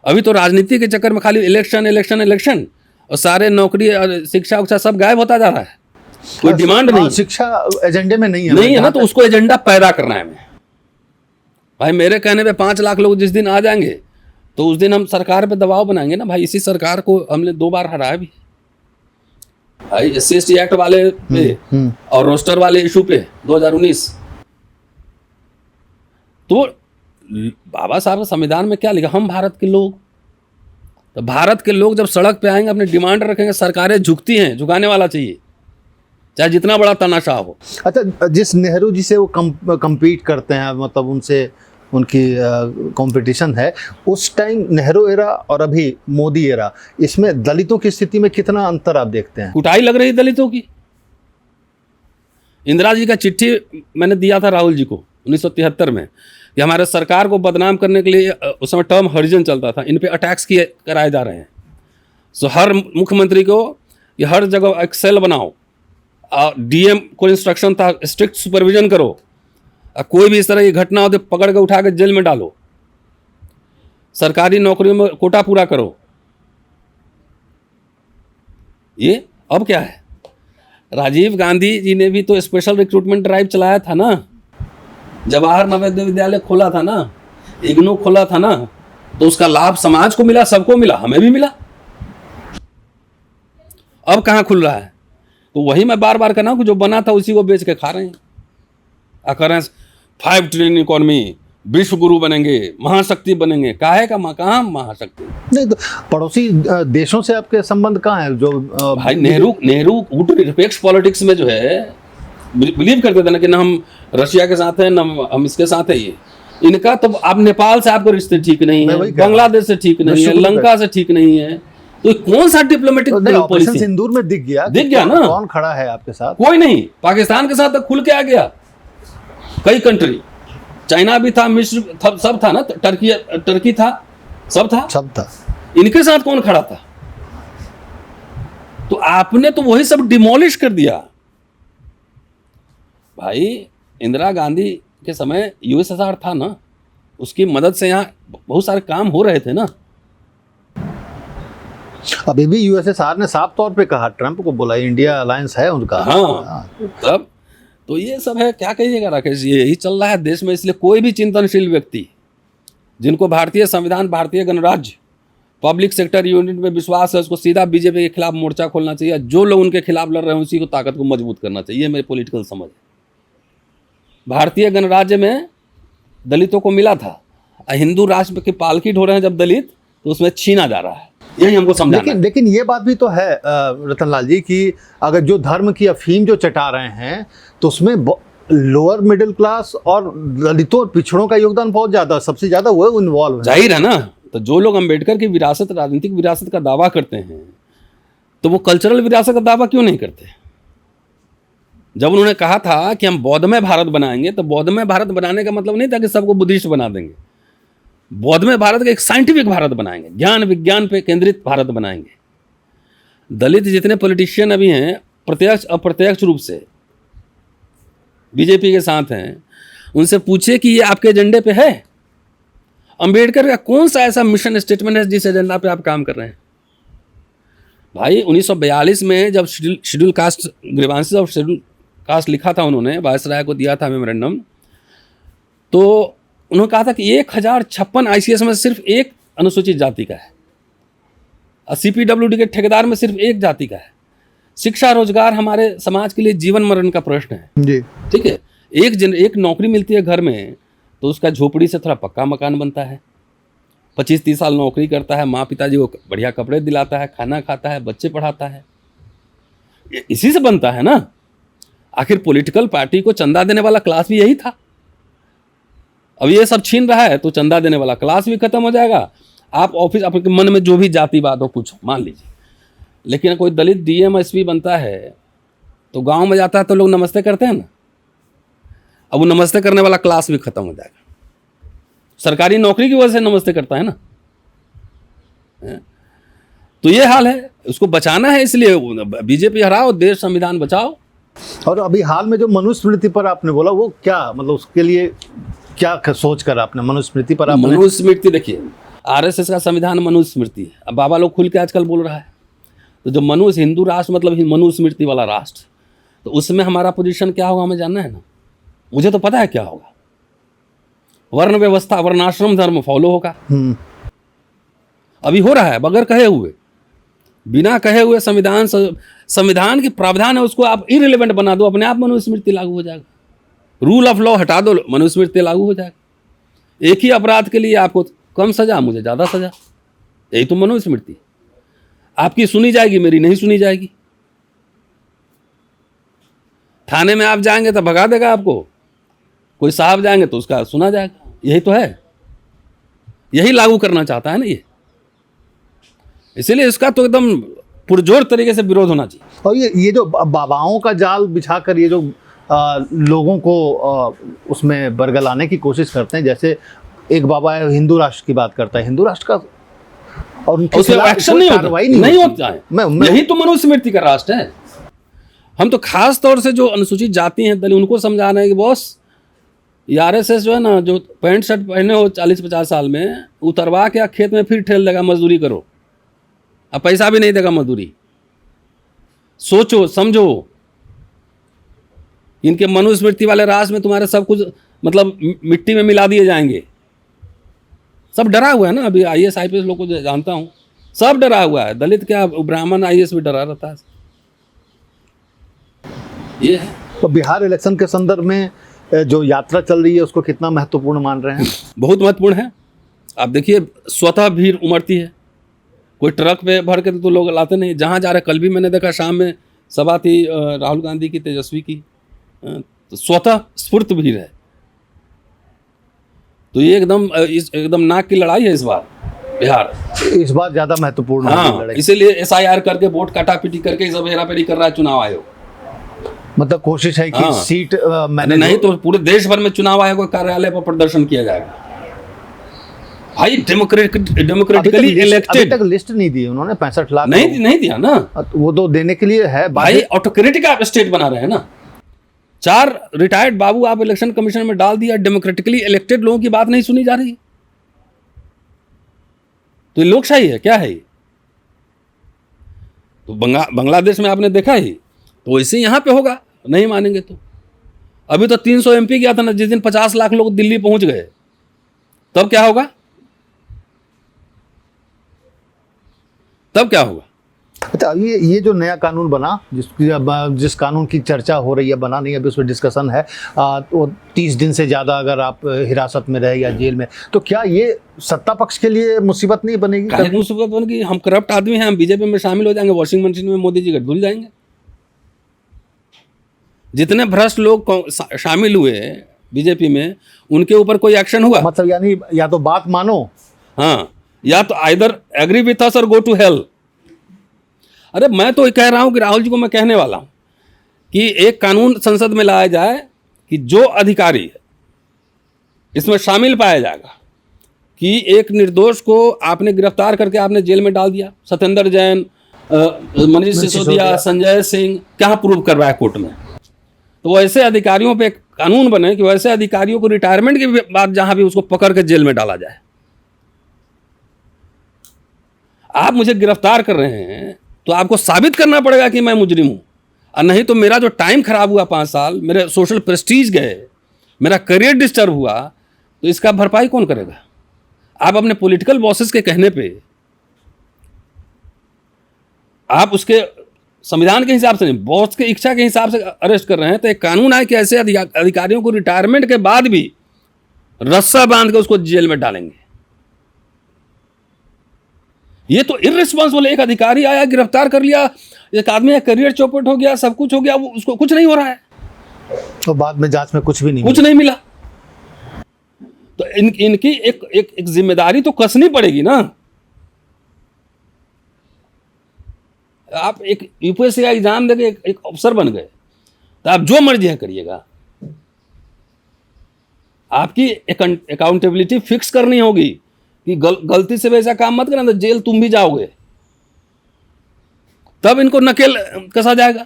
अभी तो राजनीति के चक्कर में खाली इलेक्शन इलेक्शन इलेक्शन, और सारे नौकरी और शिक्षा उक्षा सब गायब होता जा रहा है। कोई डिमांड नहीं, शिक्षा एजेंडे में नहीं है ना, तो उसको एजेंडा पैदा करना है। भाई मेरे कहने पे 5 लाख लोग जिस दिन आ जाएंगे तो उस दिन हम सरकार पे दबाव बनाएंगे ना। भाई इसी सरकार को हमने 2 बार हराया भी भाई, SC/ST एक्ट वाले पे और रोस्टर वाले इशू पे 2019। तो बाबा साहब का संविधान में क्या लिखा, हम भारत के लोग। तो भारत के लोग जब सड़क पे आएंगे, अपनी डिमांड रखेंगे, सरकारें झुकती हैं, झुकाने वाला चाहिए, चाहे जितना बड़ा तानाशाह हो। अच्छा, जिस नेहरू जी से वो compete करते हैं, मतलब उनसे उनकी कंपटीशन है, उस टाइम नेहरू एरा और अभी मोदी एरा, इसमें दलितों की स्थिति में कितना अंतर आप देखते हैं? कुटाई लग रही दलितों की। इंदिरा जी का चिट्ठी मैंने दिया था राहुल जी को 1973 में कि हमारे सरकार को बदनाम करने के लिए, उस समय टर्म हरिजन चलता था, इन पे अटैक्स किए कराए जा रहे हैं। सो हर मुख्यमंत्री को ये हर जगह एक सेल बनाओ, DM को इंस्ट्रक्शन था स्ट्रिक्ट सुपरविजन करो, कोई भी इस तरह की घटना हो तो पकड़ के उठा के जेल में डालो, सरकारी नौकरियों में कोटा पूरा करो। ये अब क्या है, राजीव गांधी जी ने भी तो स्पेशल रिक्रूटमेंट ड्राइव चलाया था ना, जवाहर नवोदय विद्यालय खोला था ना, इग्नू खोला था ना, तो उसका लाभ समाज को मिला, सबको मिला, हमें भी मिला। अब कहाँ खुल रहा है? तो वही मैं बार बार कहना हूं कि जो बना था उसी को बेच के खा रहे हैं। अकरेंस 5 ट्रिलियन इकोनॉमी, विश्व गुरु बनेंगे, महाशक्ति बनेंगे, काहे का कहाँ महाशक्ति? नहीं तो पड़ोसी देशों से आपके संबंध कहाँ है? जो भाई नेहरू गुट निरपेक्ष पॉलिटिक्स में जो है बिलीव करते थे ना कि ना हम रशिया के साथ हैं ना हम इसके साथ है। ये इनका तो आप नेपाल से आपको रिश्ते ठीक नहीं है, बांग्लादेश से ठीक नहीं है, लंका से ठीक नहीं है, तो कौन सा डिप्लोमेटिक पॉलिसी? सिंदूर में दिख गया ना, कौन खड़ा है आपके साथ? कोई नहीं। पाकिस्तान के साथ तो खुल के आ गया, कई कंट्री, चाइना भी था, मिस्र सब था ना, टर्की था, सब था। इनके साथ कौन खड़ा था? तो आपने तो वही सब डिमोलिश कर दिया। भाई इंदिरा गांधी के समय USSR था ना, उसकी मदद से यहाँ बहुत सारे काम हो रहे थे ना। अभी भी USSR ने साफ तौर पे कहा, ट्रंप को बोला इंडिया अलायंस है उनका। हाँ, तब तो ये सब है, क्या कहिएगा राकेश जी, यही चल रहा है देश में। इसलिए कोई भी चिंतनशील व्यक्ति जिनको भारतीय संविधान, भारतीय गणराज्य, पब्लिक सेक्टर यूनिट में विश्वास है, उसको सीधा बीजेपी के खिलाफ मोर्चा खोलना चाहिए। जो लोग उनके खिलाफ लड़ रहे हैं उसी को ताकत को मजबूत करना चाहिए। ये मेरी पॉलिटिकल समझ है। भारतीय गणराज्य में दलितों को मिला था, हिंदू राष्ट्र की पालकी ढो रहे हैं जब दलित, तो उसमें छीना जा रहा है। यही हमको समझाना है। लेकिन ये बात भी तो है रतनलाल जी कि अगर जो धर्म की अफीम जो चटा रहे हैं तो उसमें लोअर मिडिल क्लास और दलितों और पिछड़ों का योगदान बहुत ज्यादा, सबसे ज्यादा वो इन्वॉल्व है। जाहिर है ना। तो जो लोग अंबेडकर की विरासत, राजनीतिक विरासत का दावा करते हैं, तो वो कल्चरल विरासत का दावा क्यों नहीं करते? जब उन्होंने कहा था कि हम बौद्धमय भारत बनाएंगे, तो बौद्धमय भारत बनाने का मतलब नहीं था कि सबको बुद्धिस्ट बना देंगे। बौद्धमय भारत का एक साइंटिफिक भारत बनाएंगे, ज्ञान विज्ञान पे केंद्रित भारत बनाएंगे। दलित जितने पॉलिटिशियन अभी हैं, प्रत्यक्ष अप्रत्यक्ष रूप से बीजेपी के साथ हैं, उनसे पूछिए कि ये आपके एजेंडे पे है? अंबेडकर का कौन सा ऐसा मिशन स्टेटमेंट है जिस एजेंडा पे आप काम कर रहे हैं? भाई 1942 में जब schedule caste grievances of schedule caste लिखा था, उन्होंने वायसराय को दिया था मेमोरेंडम, तो उन्होंने कहा था कि 1056 ICS में सिर्फ एक अनुसूचित जाति का है, और CPWD के ठेकेदार में सिर्फ एक जाति का है। शिक्षा रोजगार हमारे समाज के लिए जीवन मरण का प्रश्न है जी, ठीक है। एक नौकरी मिलती है घर में, तो उसका झोपड़ी से थोड़ा पक्का मकान बनता है। 25-30 साल नौकरी करता है, माँ पिताजी को बढ़िया कपड़े दिलाता है, खाना खाता है, बच्चे पढ़ाता है, इसी से बनता है ना। आखिर पॉलिटिकल पार्टी को चंदा देने वाला क्लास भी यही था। अब ये सब छीन रहा है तो चंदा देने वाला क्लास भी खत्म हो जाएगा। आप ऑफिस, आपके मन में जो भी जातिवाद हो कुछ मान लीजिए, लेकिन कोई दलित DM SP बनता है तो गांव में जाता है तो लोग नमस्ते करते हैं ना। अब वो नमस्ते करने वाला क्लास भी खत्म हो जाएगा। सरकारी नौकरी की वजह से नमस्ते करता है ना। तो ये हाल है, उसको बचाना है, इसलिए बीजेपी हराओ, देश संविधान बचाओ। और अभी हाल में जो मनुस्मृति पर आपने बोला, वो क्या मतलब, उसके लिए क्या सोच कर आपने मनुस्मृति पर आपने? मनुस्मृति देखिए, RSS का संविधान मनुस्मृति है। अब बाबा लोग खुल के आजकल बोल रहा है, तो जब हिंदू राष्ट्र मतलब मनुस्मृति वाला राष्ट्र, तो उसमें हमारा पोजीशन क्या होगा हमें जानना है ना। मुझे तो पता है क्या होगा। वर्ण व्यवस्था, वर्णाश्रम धर्म फॉलो होगा। अभी हो रहा है बगैर कहे हुए, बिना कहे हुए। संविधान की प्रावधान है, उसको आप इररिलेवेंट बना दो, अपने आप मनुस्मृति लागू हो जाएगा। रूल ऑफ लॉ हटा दो, मनुस्मृति लागू हो जाएगा। एक ही अपराध के लिए आपको कम सजा, मुझे ज़्यादा सजा, यही तो मनुस्मृति। आपकी सुनी जाएगी, मेरी नहीं सुनी जाएगी। थाने में आप जाएंगे तो भगा देगा आपको, कोई साहब जाएंगे तो उसका सुना जाएगा। यही तो है, यही लागू करना चाहता है ना ये। इसीलिए इसका तो एकदम पुरजोर तरीके से विरोध होना चाहिए। और ये जो बाबाओं का जाल बिछाकर ये जो लोगों को उसमें बरगलाने की कोशिश करते हैं, जैसे एक बाबा है हिंदू राष्ट्र की बात करता है, हिंदू राष्ट्र का, और उनके खिलाफ एक्शन नहीं होता है। यही तो मनुस्मृति का राष्ट्र है। हम तो खास तौर से जो अनुसूचित जाति हैं दलित, उनको समझाना है कि बॉस, RSS जो है ना, जो पैंट शर्ट पहने हो 40-50 साल में, उतरवा के खेत में फिर ठेल देगा, मजदूरी करो, अब पैसा भी नहीं देगा मजदूरी। सोचो समझो, इनके मनुस्मृति वाले राष्ट्र में तुम्हारे सब कुछ मतलब मिट्टी में मिला दिए जाएंगे। सब डरा हुआ है ना। अभी IAS IPS लोग को जानता हूँ, सब डरा हुआ है। दलित क्या, ब्राह्मण IAS भी डरा रहता है। ये है। तो बिहार इलेक्शन के संदर्भ में जो यात्रा चल रही है, उसको कितना महत्वपूर्ण मान रहे हैं? बहुत महत्वपूर्ण है। आप देखिए, स्वतः भीड़ उमड़ती है। कोई ट्रक पे भर के तो लोग लाते नहीं, जहाँ जा रहे। कल भी मैंने देखा, शाम में सभा थी राहुल गांधी की, तेजस्वी की, तो स्वतः स्फूर्त भीड़ है। तो ये एकदम नाक की लड़ाई है इस बार बिहार। इस बार ज्यादा महत्वपूर्ण है। हाँ, इसीलिए SIR करके वोट काटापीटी करके सब हेराफेरी कर रहा है चुनाव आयोग। मतलब कोशिश है कि सीट मैंने नहीं तो पूरे देश भर में चुनाव आयोग कार्यालय पर प्रदर्शन किया जाएगा। भाई डेमोक्रेटिकली इलेक्टेड। अभी तक लिस्ट नहीं दी उन्होंने, 65 लाख नहीं दिया ना। वो तो देने के लिए है भाई। ऑटोक्रेटिक आप स्टेट बना रहे हैं ना। 4 रिटायर्ड बाबू आप इलेक्शन कमीशन में डाल दिया, डेमोक्रेटिकली इलेक्टेड लोगों की बात नहीं सुनी जा रही। तो ये लोकशाही है क्या है ये? तो बांग्लादेश में आपने देखा ही, तो वैसे यहाँ पे होगा, नहीं मानेंगे तो। अभी तो 300 MP गया था ना, जिस दिन 50 लाख लोग दिल्ली पहुंच गए, तब क्या होगा? अच्छा, ये जो नया कानून बना, जिस कानून की चर्चा हो रही है, बना नहीं अभी, उस पर डिस्कशन है, तो 30 दिन से ज़्यादा अगर आप हिरासत में रहे या जेल में, तो क्या ये सत्ता पक्ष के लिए मुसीबत नहीं बनेगी? काहे मुसीबत बनेगी? हम करप्ट आदमी हैं, हम बीजेपी में शामिल हो जाएंगे, वॉशिंग मशीन में मोदी जी का धुल जाएंगे। जितने भ्रष्ट लोग शामिल हुए बीजेपी में, उनके ऊपर कोई एक्शन हुआ? मतलब यानी या तो बात मानो, हाँ, या तो आइदर एग्री विथ अस और गो टू हेल। अरे मैं तो कह रहा हूं कि राहुल जी को मैं कहने वाला हूं कि एक कानून संसद में लाया जाए कि जो अधिकारी इसमें शामिल पाया जाएगा कि एक निर्दोष को आपने गिरफ्तार करके आपने जेल में डाल दिया, सत्येंद्र जैन, मनीष सिसोदिया, संजय सिंह, क्या प्रूव करवाया कोर्ट में? तो वैसे अधिकारियों पे एक कानून बने कि वैसे अधिकारियों को रिटायरमेंट के बाद जहां भी उसको पकड़ के जेल में डाला जाए। आप मुझे गिरफ्तार कर रहे हैं तो आपको साबित करना पड़ेगा कि मैं मुजरिम हूं, और नहीं तो मेरा जो टाइम खराब हुआ 5 साल, मेरे सोशल प्रेस्टीज गए, मेरा करियर डिस्टर्ब हुआ, तो इसका भरपाई कौन करेगा? आप अपने पॉलिटिकल बॉसेस के कहने पे आप उसके संविधान के हिसाब से नहीं, बॉस के इच्छा के हिसाब से अरेस्ट कर रहे हैं। तो एक कानून आए कि ऐसे अधिकारियों को रिटायरमेंट के बाद भी रस्सा बांध के उसको जेल में डालेंगे। ये तो इर्रिस्पॉन्सिबल। एक अधिकारी आया, गिरफ्तार कर लिया, एक आदमी का करियर चौपट हो गया, सब कुछ हो गया, वो उसको कुछ नहीं हो रहा है, तो बाद में जांच में कुछ भी नहीं कुछ नहीं मिला। तो इनकी एक जिम्मेदारी तो कसनी पड़ेगी ना। आप एक यूपीएससी का एग्जाम देके एक अफसर बन गए तो आप जो मर्जी है करिएगा, आपकी अकाउंटेबिलिटी फिक्स करनी होगी कि गलती से वैसा काम मत करना तो जेल तुम भी जाओगे, तब इनको नकेल कसा जाएगा।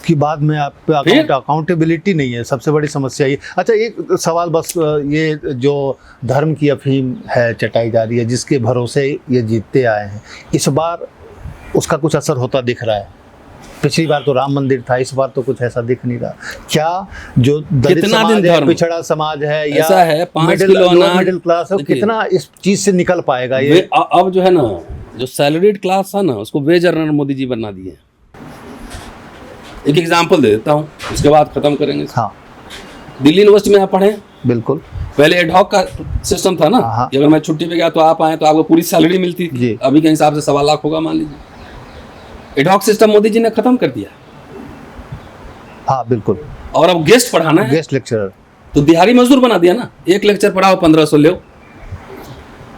कि बाद में आप पे अकाउंटेबिलिटी नहीं है, सबसे बड़ी समस्या ये। अच्छा, एक सवाल बस, ये जो धर्म की अफीम है चटाई जा रही है, जिसके भरोसे ये जीतते आए हैं, इस बार उसका कुछ असर होता दिख रहा है? पिछली बार तो राम मंदिर था, इस बार तो कुछ ऐसा दिख नहीं रहा। क्या जो दलित समाज है, पिछड़ा समाज है, या ऐसा है 5 किलो अनाज, मिडिल क्लास है, कितना इस चीज से निकल पाएगा ये? अब जो है ना, जो सैलरीड क्लास था ना, उसको वेज अर्नर मोदी जी बना दिए। एक एग्जांपल दे देता हूँ, उसके बाद खत्म करेंगे। हाँ, दिल्ली यूनिवर्सिटी में आप पढ़े? बिल्कुल। पहले एडहॉक का सिस्टम था ना, कि अगर मैं छुट्टी पे गया तो आप आए तो आपको पूरी सैलरी मिलती थी। अभी के हिसाब से 1.25 लाख होगा मान लीजिए। एडहॉक सिस्टम मोदी जी ने खत्म कर दिया। हाँ बिल्कुल। और अब गेस्ट पढ़ाना है, गेस्ट लेक्चरर, तो दिहाड़ी मजदूर बना दिया ना। एक लेक्चर पढ़ाओ 1500 लो।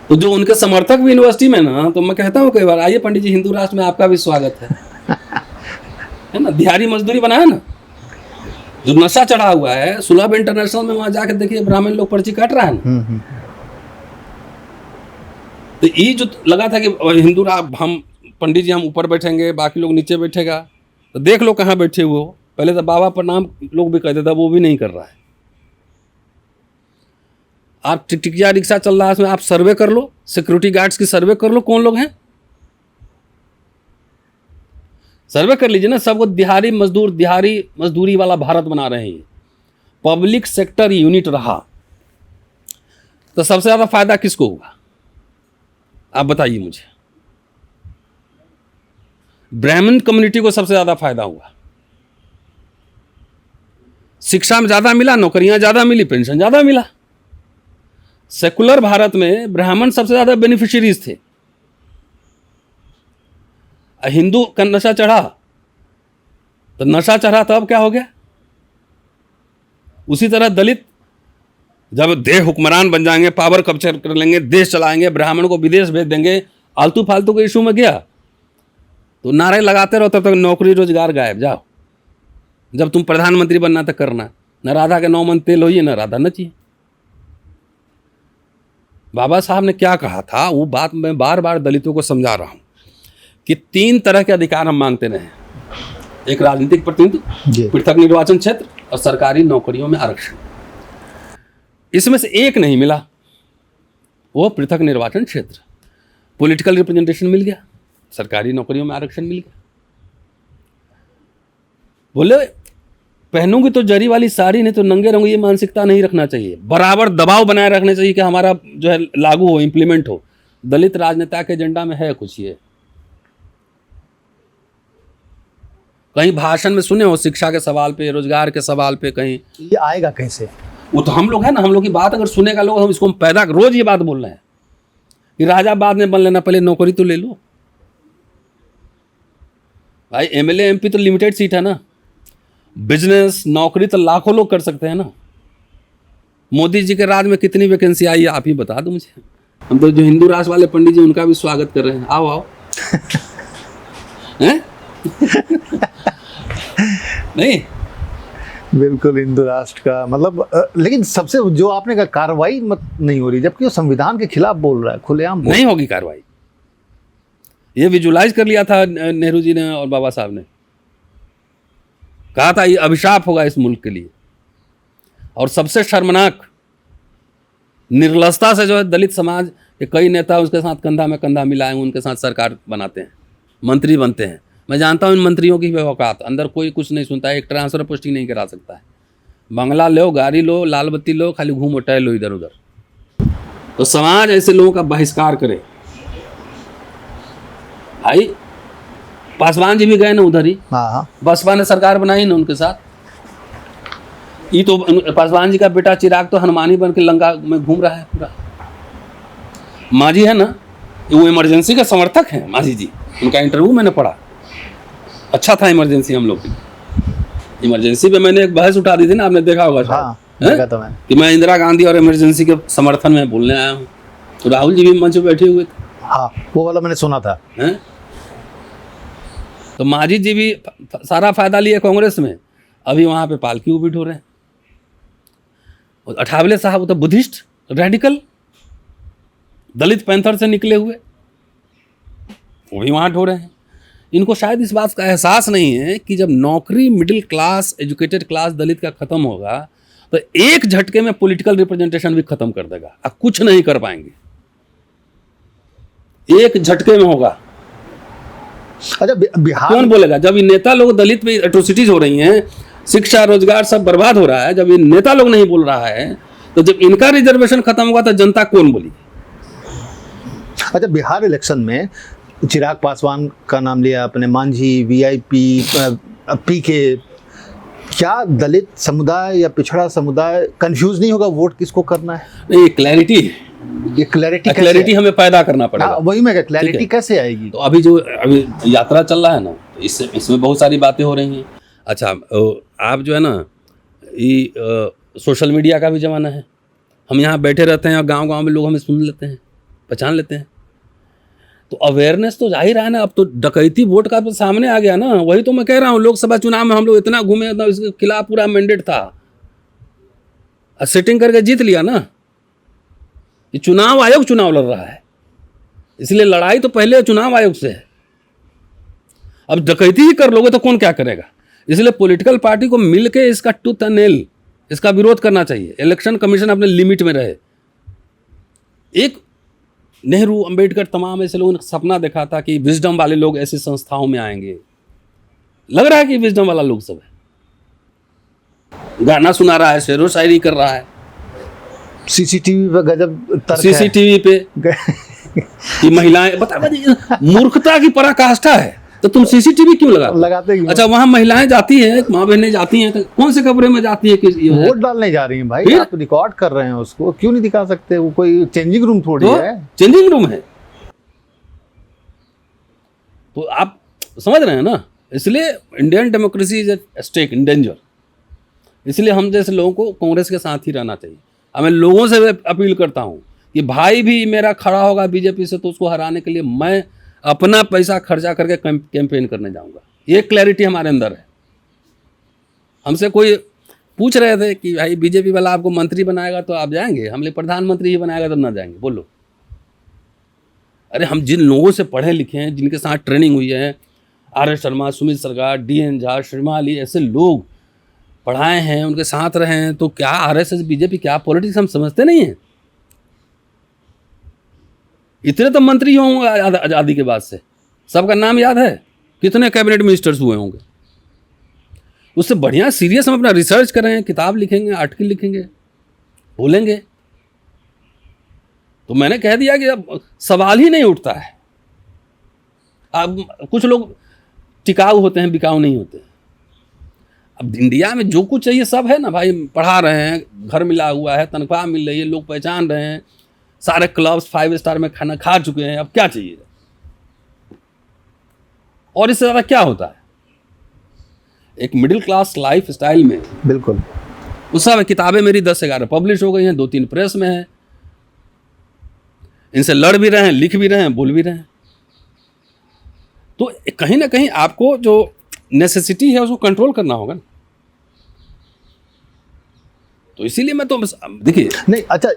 तो जो उनके समर्थक भी यूनिवर्सिटी में ना, तो मैं कहता हूँ कई बार, आइए पंडित जी, हिंदू राष्ट्र में आपका भी स्वागत है ना। दिहाड़ी मजदूरी बनाया ना। जो नशा चढ़ा हुआ है, सुलभ इंटरनेशनल में वहां जाकर देखिए, ब्राह्मण लोग पर्ची काट रहा है ना। तो ये जो लगा था कि हिंदू हम पंडित जी हम ऊपर बैठेंगे, बाकी लोग नीचे बैठेगा, तो देख लो कहाँ बैठे हुए हो। पहले तो बाबा प्रणाम लोग भी कहते थे, वो भी नहीं कर रहा है। आप टिकटिकिया रिक्शा चल रहा है, उसमें आप सर्वे कर लो, सिक्योरिटी गार्ड्स की सर्वे कर लो, कौन लोग हैं, सर्वे कर लीजिए ना। सबको दिहाड़ी मजदूरी वाला भारत बना रहे हैं। पब्लिक सेक्टर यूनिट रहा तो सबसे ज्यादा फायदा किसको हुआ, आप बताइए मुझे? ब्राह्मण कम्युनिटी को सबसे ज्यादा फायदा हुआ। शिक्षा में ज्यादा मिला, नौकरियां ज्यादा मिली, पेंशन ज्यादा मिला। सेकुलर भारत में ब्राह्मण सबसे ज्यादा बेनिफिशियरीज थे। हिंदू का नशा चढ़ा, तो नशा चढ़ा तो अब क्या हो गया? उसी तरह दलित जब देश हुक्मरान बन जाएंगे, पावर कब्जा कर लेंगे, देश चलाएंगे, ब्राह्मण को विदेश भेज देंगे, आलतू फालतू के इशू में गया तो नारे लगाते रहो, तब तक नौकरी रोजगार गायब। जाओ, जब तुम प्रधानमंत्री बनना तो करना, न राधा के 9 मन तेल होइए, न राधा नचिए। बाबा साहब ने क्या कहा था, वो बात मैं बार बार दलितों को समझा रहा हूं कि 3 तरह के अधिकार हम मांगते रहे। एक राजनीतिक प्रतिनिधि, पृथक निर्वाचन क्षेत्र, और सरकारी नौकरियों में आरक्षण। इसमें से एक नहीं मिला, वो पृथक निर्वाचन क्षेत्र। पॉलिटिकल रिप्रेजेंटेशन मिल गया, सरकारी नौकरियों में आरक्षण मिल गया। बोले पहनूंगी तो जरी वाली साड़ी, नहीं तो नंगे रहूंगी, ये मानसिकता नहीं रखना चाहिए। बराबर दबाव बनाए रखना चाहिए कि हमारा जो है लागू हो, इंप्लीमेंट हो। दलित राजनेता के एजेंडा में है कुछ ये। कहीं भाषण में सुने हो शिक्षा के सवाल पे, रोजगार के सवाल पे कहीं? ये आएगा कैसे? वो तो हम लोग है ना, हम लोग की बात अगर सुनेगा लोग, हम इसको पैदा रोज ये बात बोल रहे हैं कि राजा बाद में बन लेना, पहले नौकरी तो ले लो भाई। एमएलए एमपी तो लिमिटेड सीट है ना, बिजनेस नौकरी तो लाखों लोग कर सकते हैं ना। मोदी जी के राज में कितनी वैकेंसी आई है आप ही बता दो मुझे। हम तो जो हिंदू राष्ट्र वाले पंडित जी उनका भी स्वागत कर रहे हैं, आओ आओ हैं? नहीं बिल्कुल हिंदू राष्ट्र का मतलब लेकिन सबसे जो आपने कहा कार्रवाई मत नहीं हो रही, जबकि वो संविधान के खिलाफ बोल रहा है, खुलेआम नहीं होगी कार्रवाई। ये विजुलाइज कर लिया था नेहरू जी ने और बाबा साहब ने, कहा था ये अभिशाप होगा इस मुल्क के लिए। और सबसे शर्मनाक निर्लजता से जो है दलित समाज के कई नेता उसके साथ कंधा में कंधा मिलाए, उनके साथ सरकार बनाते हैं, मंत्री बनते हैं। मैं जानता हूँ इन मंत्रियों की औकात, अंदर कोई कुछ नहीं सुनता है, एक ट्रांसफर पोस्टिंग नहीं करा सकता है। बंगला लो, गाड़ी लो, लाल बत्ती लो, खाली घूमो टहलो इधर उधर। तो समाज ऐसे लोगों का बहिष्कार करे। भाई पासवान जी भी गए ना उधर ही, हाँ बसपा ने सरकार बनाई ना उनके साथ। ये तो पासवान जी का बेटा चिराग तो हनुमानी बन के लंका में घूम रहा है पूरा। मांझी है ना, वो इमरजेंसी का समर्थक हैं मांझी जी, उनका इंटरव्यू मैंने पढ़ा, अच्छा था इमरजेंसी हम लोग की। इमरजेंसी पे मैंने एक बहस उठा दी थी ना, आपने देखा होगा शायद, तो मैंने कि मैं इंदिरा गांधी और इमरजेंसी के समर्थन में बोलने आया हूँ। तो राहुल जी भी मंच पे बैठे हुए थे। हाँ वो वाला मैंने सुना था। हैं? तो मांझी जी भी सारा फायदा लिए कांग्रेस में, अभी वहाँ पे पालकी भी ढो रहे हैं। और अठावले साहब वो तो बुद्धिस्ट रेडिकल दलित पैंथर से निकले हुए, वो भी वहाँ ढो रहे हैं। इनको शायद इस बात का एहसास नहीं है कि जब नौकरी मिडिल क्लास एजुकेटेड क्लास दलित का खत्म होगा तो एक झटके में पॉलिटिकल रिप्रेजेंटेशन भी खत्म कर देगा, अब कुछ नहीं कर पाएंगे, एक झटके में होगा। अच्छा बिहार कौन बोलेगा? जब ये नेता लोग दलित पे एट्रोसिटीज हो रही हैं, शिक्षा रोजगार सब बर्बाद हो रहा है, जब ये नेता लोग नहीं बोल रहा है, तो जब इनका रिजर्वेशन खत्म होगा तो जनता कौन बोली? अच्छा बिहार इलेक्शन में चिराग पासवान का नाम लिया आपने, मांझी, वीआईपी, पीके, क्या दलित समुदाय या पिछड़ा समुदाय कंफ्यूज नहीं होगा वोट किसको करना है? नहीं, क्लैरिटी ये क्लैरिटी हमें पैदा करना पड़ेगा। वही मैं क्लैरिटी कैसे आएगी? तो अभी यात्रा चल रहा है ना, इसमें बहुत सारी बातें हो रही हैं। अच्छा आप जो है ना, ये सोशल मीडिया का भी ज़माना है, हम यहाँ बैठे रहते हैं और गांव-गांव में लोग हमें सुन लेते हैं, पहचान लेते हैं, तो अवेयरनेस तो जाहिर है ना। अब तो डकैती वोट का तो सामने आ गया ना, वही तो मैं कह रहा हूँ। लोकसभा चुनाव में हम लोग इतना घूमे, इसके खिलाफ पूरा मैंडेट था, सेटिंग करके जीत लिया ना। ये चुनाव आयोग चुनाव लड़ रहा है, इसलिए लड़ाई तो पहले चुनाव आयोग से है। अब डकैती ही कर लोगे तो कौन क्या करेगा? इसलिए पॉलिटिकल पार्टी को मिलके इसका टूथ एंड नेल, इसका विरोध करना चाहिए। इलेक्शन कमीशन अपने लिमिट में रहे। एक नेहरू, अंबेडकर, तमाम ऐसे लोगों ने सपना देखा था कि विजडम वाले लोग ऐसी संस्थाओं में आएंगे। लग रहा है कि विजडम वाला लोग सब है, गाना सुना रहा है, शेरो शायरी कर रहा है, सीसीटीवी पे गजब सीसीटीवी पे कि महिलाएं, बता मूर्खता की पराकाष्ठा है। तो तुम सीसीटीवी क्यों लगाते क्यों? अच्छा वहां महिलाएं जाती हैं, माँ बहनें जाती हैं, तो कौन से कमरे में जाती है कि वोट डालने जा रही हैं भाई, आप रिकॉर्ड कर रहे हैं उसको, क्यों नहीं दिखा सकते? वो कोई चेंजिंग रूम थोड़ी है, चेंजिंग रूम है। तो आप समझ रहे हैं ना, इसलिए Indian democracy is at stake, in danger. इसलिए हम जैसे लोगों को कांग्रेस के साथ ही रहना चाहिए। अब मैं लोगों से अपील करता हूं कि भाई भी मेरा खड़ा होगा बीजेपी से तो उसको हराने के लिए मैं अपना पैसा खर्चा करके कैंपेन करने जाऊंगा। ये क्लैरिटी हमारे अंदर है। हमसे कोई पूछ रहे थे कि भाई बीजेपी वाला आपको मंत्री बनाएगा तो आप जाएंगे, हमने प्रधानमंत्री ही बनाएगा तो ना जाएंगे, बोलो। अरे हम जिन लोगों से पढ़े लिखे हैं, जिनके साथ ट्रेनिंग हुई है, आर.एस. शर्मा, सुमित सरकार, डी.एन. झा, श्रीमाली, ऐसे लोग पढ़ाए हैं, उनके साथ रहे हैं, तो क्या आरएसएस, बीजेपी, क्या पॉलिटिक्स हम समझते नहीं हैं? इतने तो मंत्री होंगे आज़ादी के बाद से, सबका नाम याद है, कितने कैबिनेट मिनिस्टर्स हुए होंगे। उससे बढ़िया सीरियस हम अपना रिसर्च करें, किताब लिखेंगे, आर्टिकल लिखेंगे, बोलेंगे। तो मैंने कह दिया कि अब सवाल ही नहीं उठता है। अब कुछ लोग टिकाऊ होते हैं, बिकाऊ नहीं होते। अब इंडिया में जो कुछ चाहिए सब है ना भाई, पढ़ा रहे हैं, घर मिला हुआ है, तनख्वाह मिल रही है, लोग पहचान रहे हैं, सारे क्लब्स 5 स्टार में खाना खा चुके हैं, अब क्या चाहिए? और इससे ज़्यादा क्या होता है? एक मिडिल क्लास लाइफ स्टाइल में बिल्कुल उस समय किताबें मेरी 10-11 पब्लिश हो गई हैं, 2-3 प्रेस में हैं, इनसे लड़ भी रहे हैं, लिख भी रहे हैं, बोल भी रहे हैं। तो कहीं ना कहीं आपको जो नेसेसिटी है उसको कंट्रोल करना होगा ना। तो इसीलिए मैं तो देखिए नहीं, अच्छा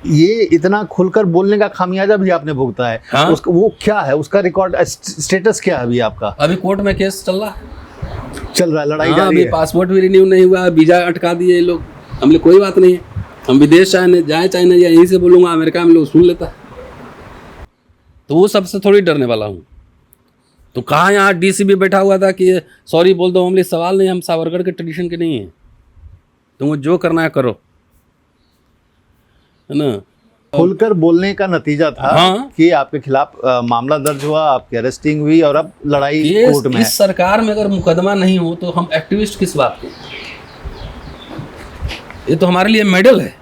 ये इतना खुलकर बोलने का खामियाजा भी आपने भुगता है। हाँ? वो क्या है, उसका रिकॉर्ड स्टेटस क्या है अभी आपका? अभी कोर्ट में केस चल रहा है, लड़ाई हाँ, जारी अभी है। पासपोर्ट भी रिन्यू नहीं हुआ, वीजा अटका दिए ये लोग। हमने कोई बात नहीं है, हम विदेश जाए चाहे नहीं, यहीं से बोलूँगा, अमेरिका में लोग सुन लेता है, तो वो सबसे थोड़ी डरने वाला हूँ। तो कहाँ यहाँ डीसी भी बैठा हुआ था कि सॉरी बोल दो, हमले सवाल नहीं, हम सावरकर के ट्रेडिशन के नहीं हैं, तुमको जो करना है करो, है ना। खुलकर बोलने का नतीजा था हाँ। कि आपके खिलाफ मामला दर्ज हुआ, आपकी अरेस्टिंग हुई और अब लड़ाई कोर्ट में है। इस सरकार में अगर मुकदमा नहीं हो तो हम एक्टिविस्ट किस बात के? ये तो हमारे लिए मेडल है।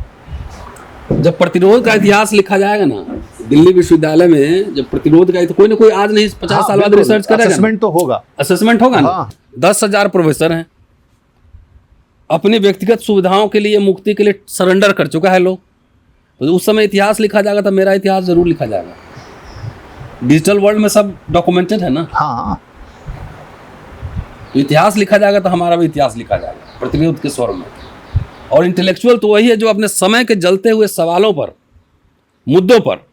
जब प्रतिरोध का इतिहास लिखा जाएगा ना दिल्ली विश्वविद्यालय में, जब प्रतिरोध का कोई ना कोई आज नहीं 50 साल बाद रिसर्च करेगा, असेसमेंट तो होगा, असेसमेंट होगा ना। हाँ। 10,000 प्रोफेसर हैं, अपनी व्यक्तिगत सुविधाओं के लिए, मुक्ति के लिए सरेंडर कर चुका है लोग। तो उस समय इतिहास लिखा जाएगा तो मेरा इतिहास जरूर लिखा जाएगा। डिजिटल वर्ल्ड में सब डॉक्यूमेंटेड है ना। हाँ। तो इतिहास लिखा जाएगा तो हमारा भी इतिहास लिखा जाएगा प्रतिरोध के स्वर में। और इंटेलेक्चुअल तो वही है जो अपने समय के जलते हुए सवालों पर, मुद्दों पर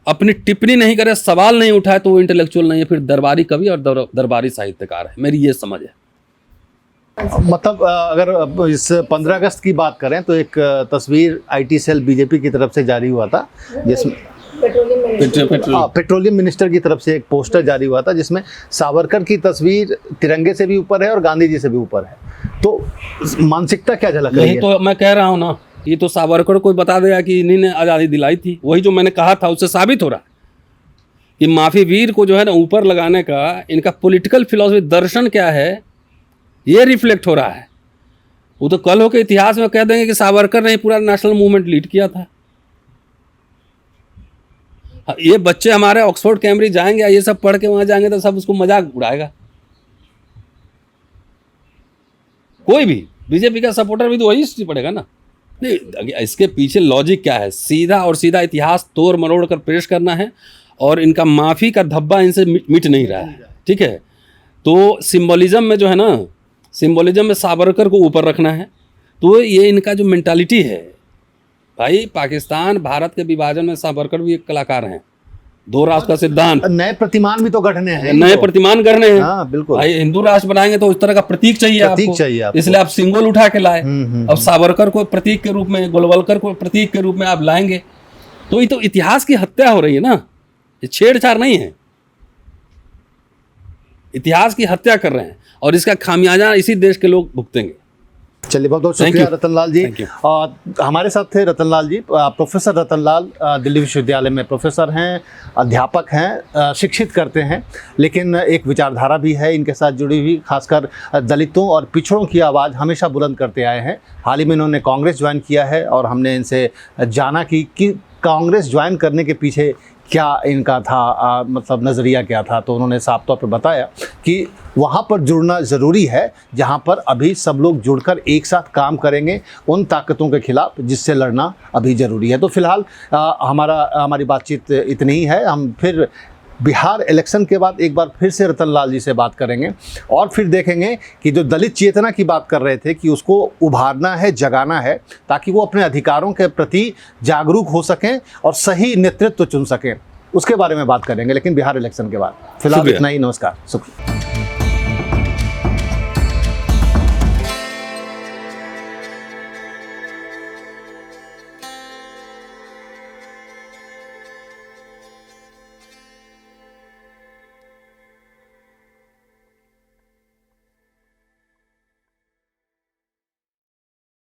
अपनी टिप्पणी नहीं करे, सवाल नहीं उठाए, तो वो इंटेलेक्चुअल नहीं है, फिर दरबारी कवि और दरबारी साहित्यकार है। मेरी ये समझ है। मतलब अगर इस 15 अगस्त की बात करें तो एक तस्वीर आईटी सेल बीजेपी की तरफ से जारी हुआ था, जिसमें पेट्रोलियम मिनिस्टर की तरफ से एक पोस्टर जारी हुआ था जिसमें सावरकर की तस्वीर तिरंगे से भी ऊपर है और गांधी जी से भी ऊपर है। तो मानसिकता क्या झलक रही है? यही तो मैं कह रहा हूँ ना, ये तो सावरकर को बता देगा कि इन्हीं ने आज़ादी दिलाई थी। वही जो मैंने कहा था उससे साबित हो रहा है कि माफी वीर को जो है ना ऊपर लगाने का इनका पॉलिटिकल फिलॉसफी, दर्शन क्या है, ये रिफ्लेक्ट हो रहा है। वो तो कल होकर इतिहास में कह देंगे कि सावरकर ने पूरा नेशनल मूवमेंट लीड किया था। ये बच्चे हमारे ऑक्सफोर्ड कैम्ब्रिज जाएंगे, ये सब पढ़ के वहां जाएंगे तो सब उसको मजाक उड़ाएगा। कोई भी बीजेपी का सपोर्टर भी तो वही हिस्ट्री पढ़ेगा ना। नहीं, इसके पीछे लॉजिक क्या है? सीधा और सीधा इतिहास तोड़ मरोड़ कर पेश करना है, और इनका माफी का धब्बा इनसे मिट नहीं रहा है। ठीक है, तो सिंबोलिज्म में जो है ना, सिंबोलिज्म में सावरकर को ऊपर रखना है। तो ये इनका जो मेंटालिटी है भाई, पाकिस्तान भारत के विभाजन में सावरकर भी एक कलाकार हैं। 2 राष्ट्र का सिद्धांत, नए प्रतिमान भी तो गढ़ने हैं, नए प्रतिमान गढ़ने हैं। हाँ, बिल्कुल भाई, हिंदू राष्ट्र बनाएंगे तो उस तरह का प्रतीक चाहिए आपको। इसलिए आप सिंबल उठा के लाए। अब सावरकर को प्रतीक के रूप में, गोलवलकर को प्रतीक के रूप में आप लाएंगे, तो ये तो इतिहास की हत्या हो रही है ना। ये छेड़छाड़ नहीं है, इतिहास की हत्या कर रहे हैं, और इसका खामियाजा इसी देश के लोग भुगतेंगे। चलिए, बहुत बहुत शुक्रिया रतनलाल जी। हमारे साथ थे रतनलाल जी, प्रोफेसर रतनलाल दिल्ली विश्वविद्यालय में प्रोफेसर हैं, अध्यापक हैं, शिक्षित करते हैं, लेकिन एक विचारधारा भी है इनके साथ जुड़ी हुई। खासकर दलितों और पिछड़ों की आवाज़ हमेशा बुलंद करते आए हैं। हाल ही में इन्होंने कांग्रेस ज्वाइन किया है और हमने इनसे जाना कि कांग्रेस ज्वाइन करने के पीछे क्या इनका था, मतलब नज़रिया क्या था। तो उन्होंने साफ तौर पे बताया कि वहाँ पर जुड़ना ज़रूरी है जहाँ पर अभी सब लोग जुड़कर एक साथ काम करेंगे उन ताकतों के खिलाफ जिससे लड़ना अभी ज़रूरी है। तो फिलहाल हमारी बातचीत इतनी ही है। हम फिर बिहार इलेक्शन के बाद एक बार फिर से रतनलाल जी से बात करेंगे और फिर देखेंगे कि जो दलित चेतना की बात कर रहे थे कि उसको उभारना है, जगाना है, ताकि वो अपने अधिकारों के प्रति जागरूक हो सकें और सही नेतृत्व चुन सकें, उसके बारे में बात करेंगे, लेकिन बिहार इलेक्शन के बाद। फिलहाल इतना ही। नमस्कार, शुक्रिया।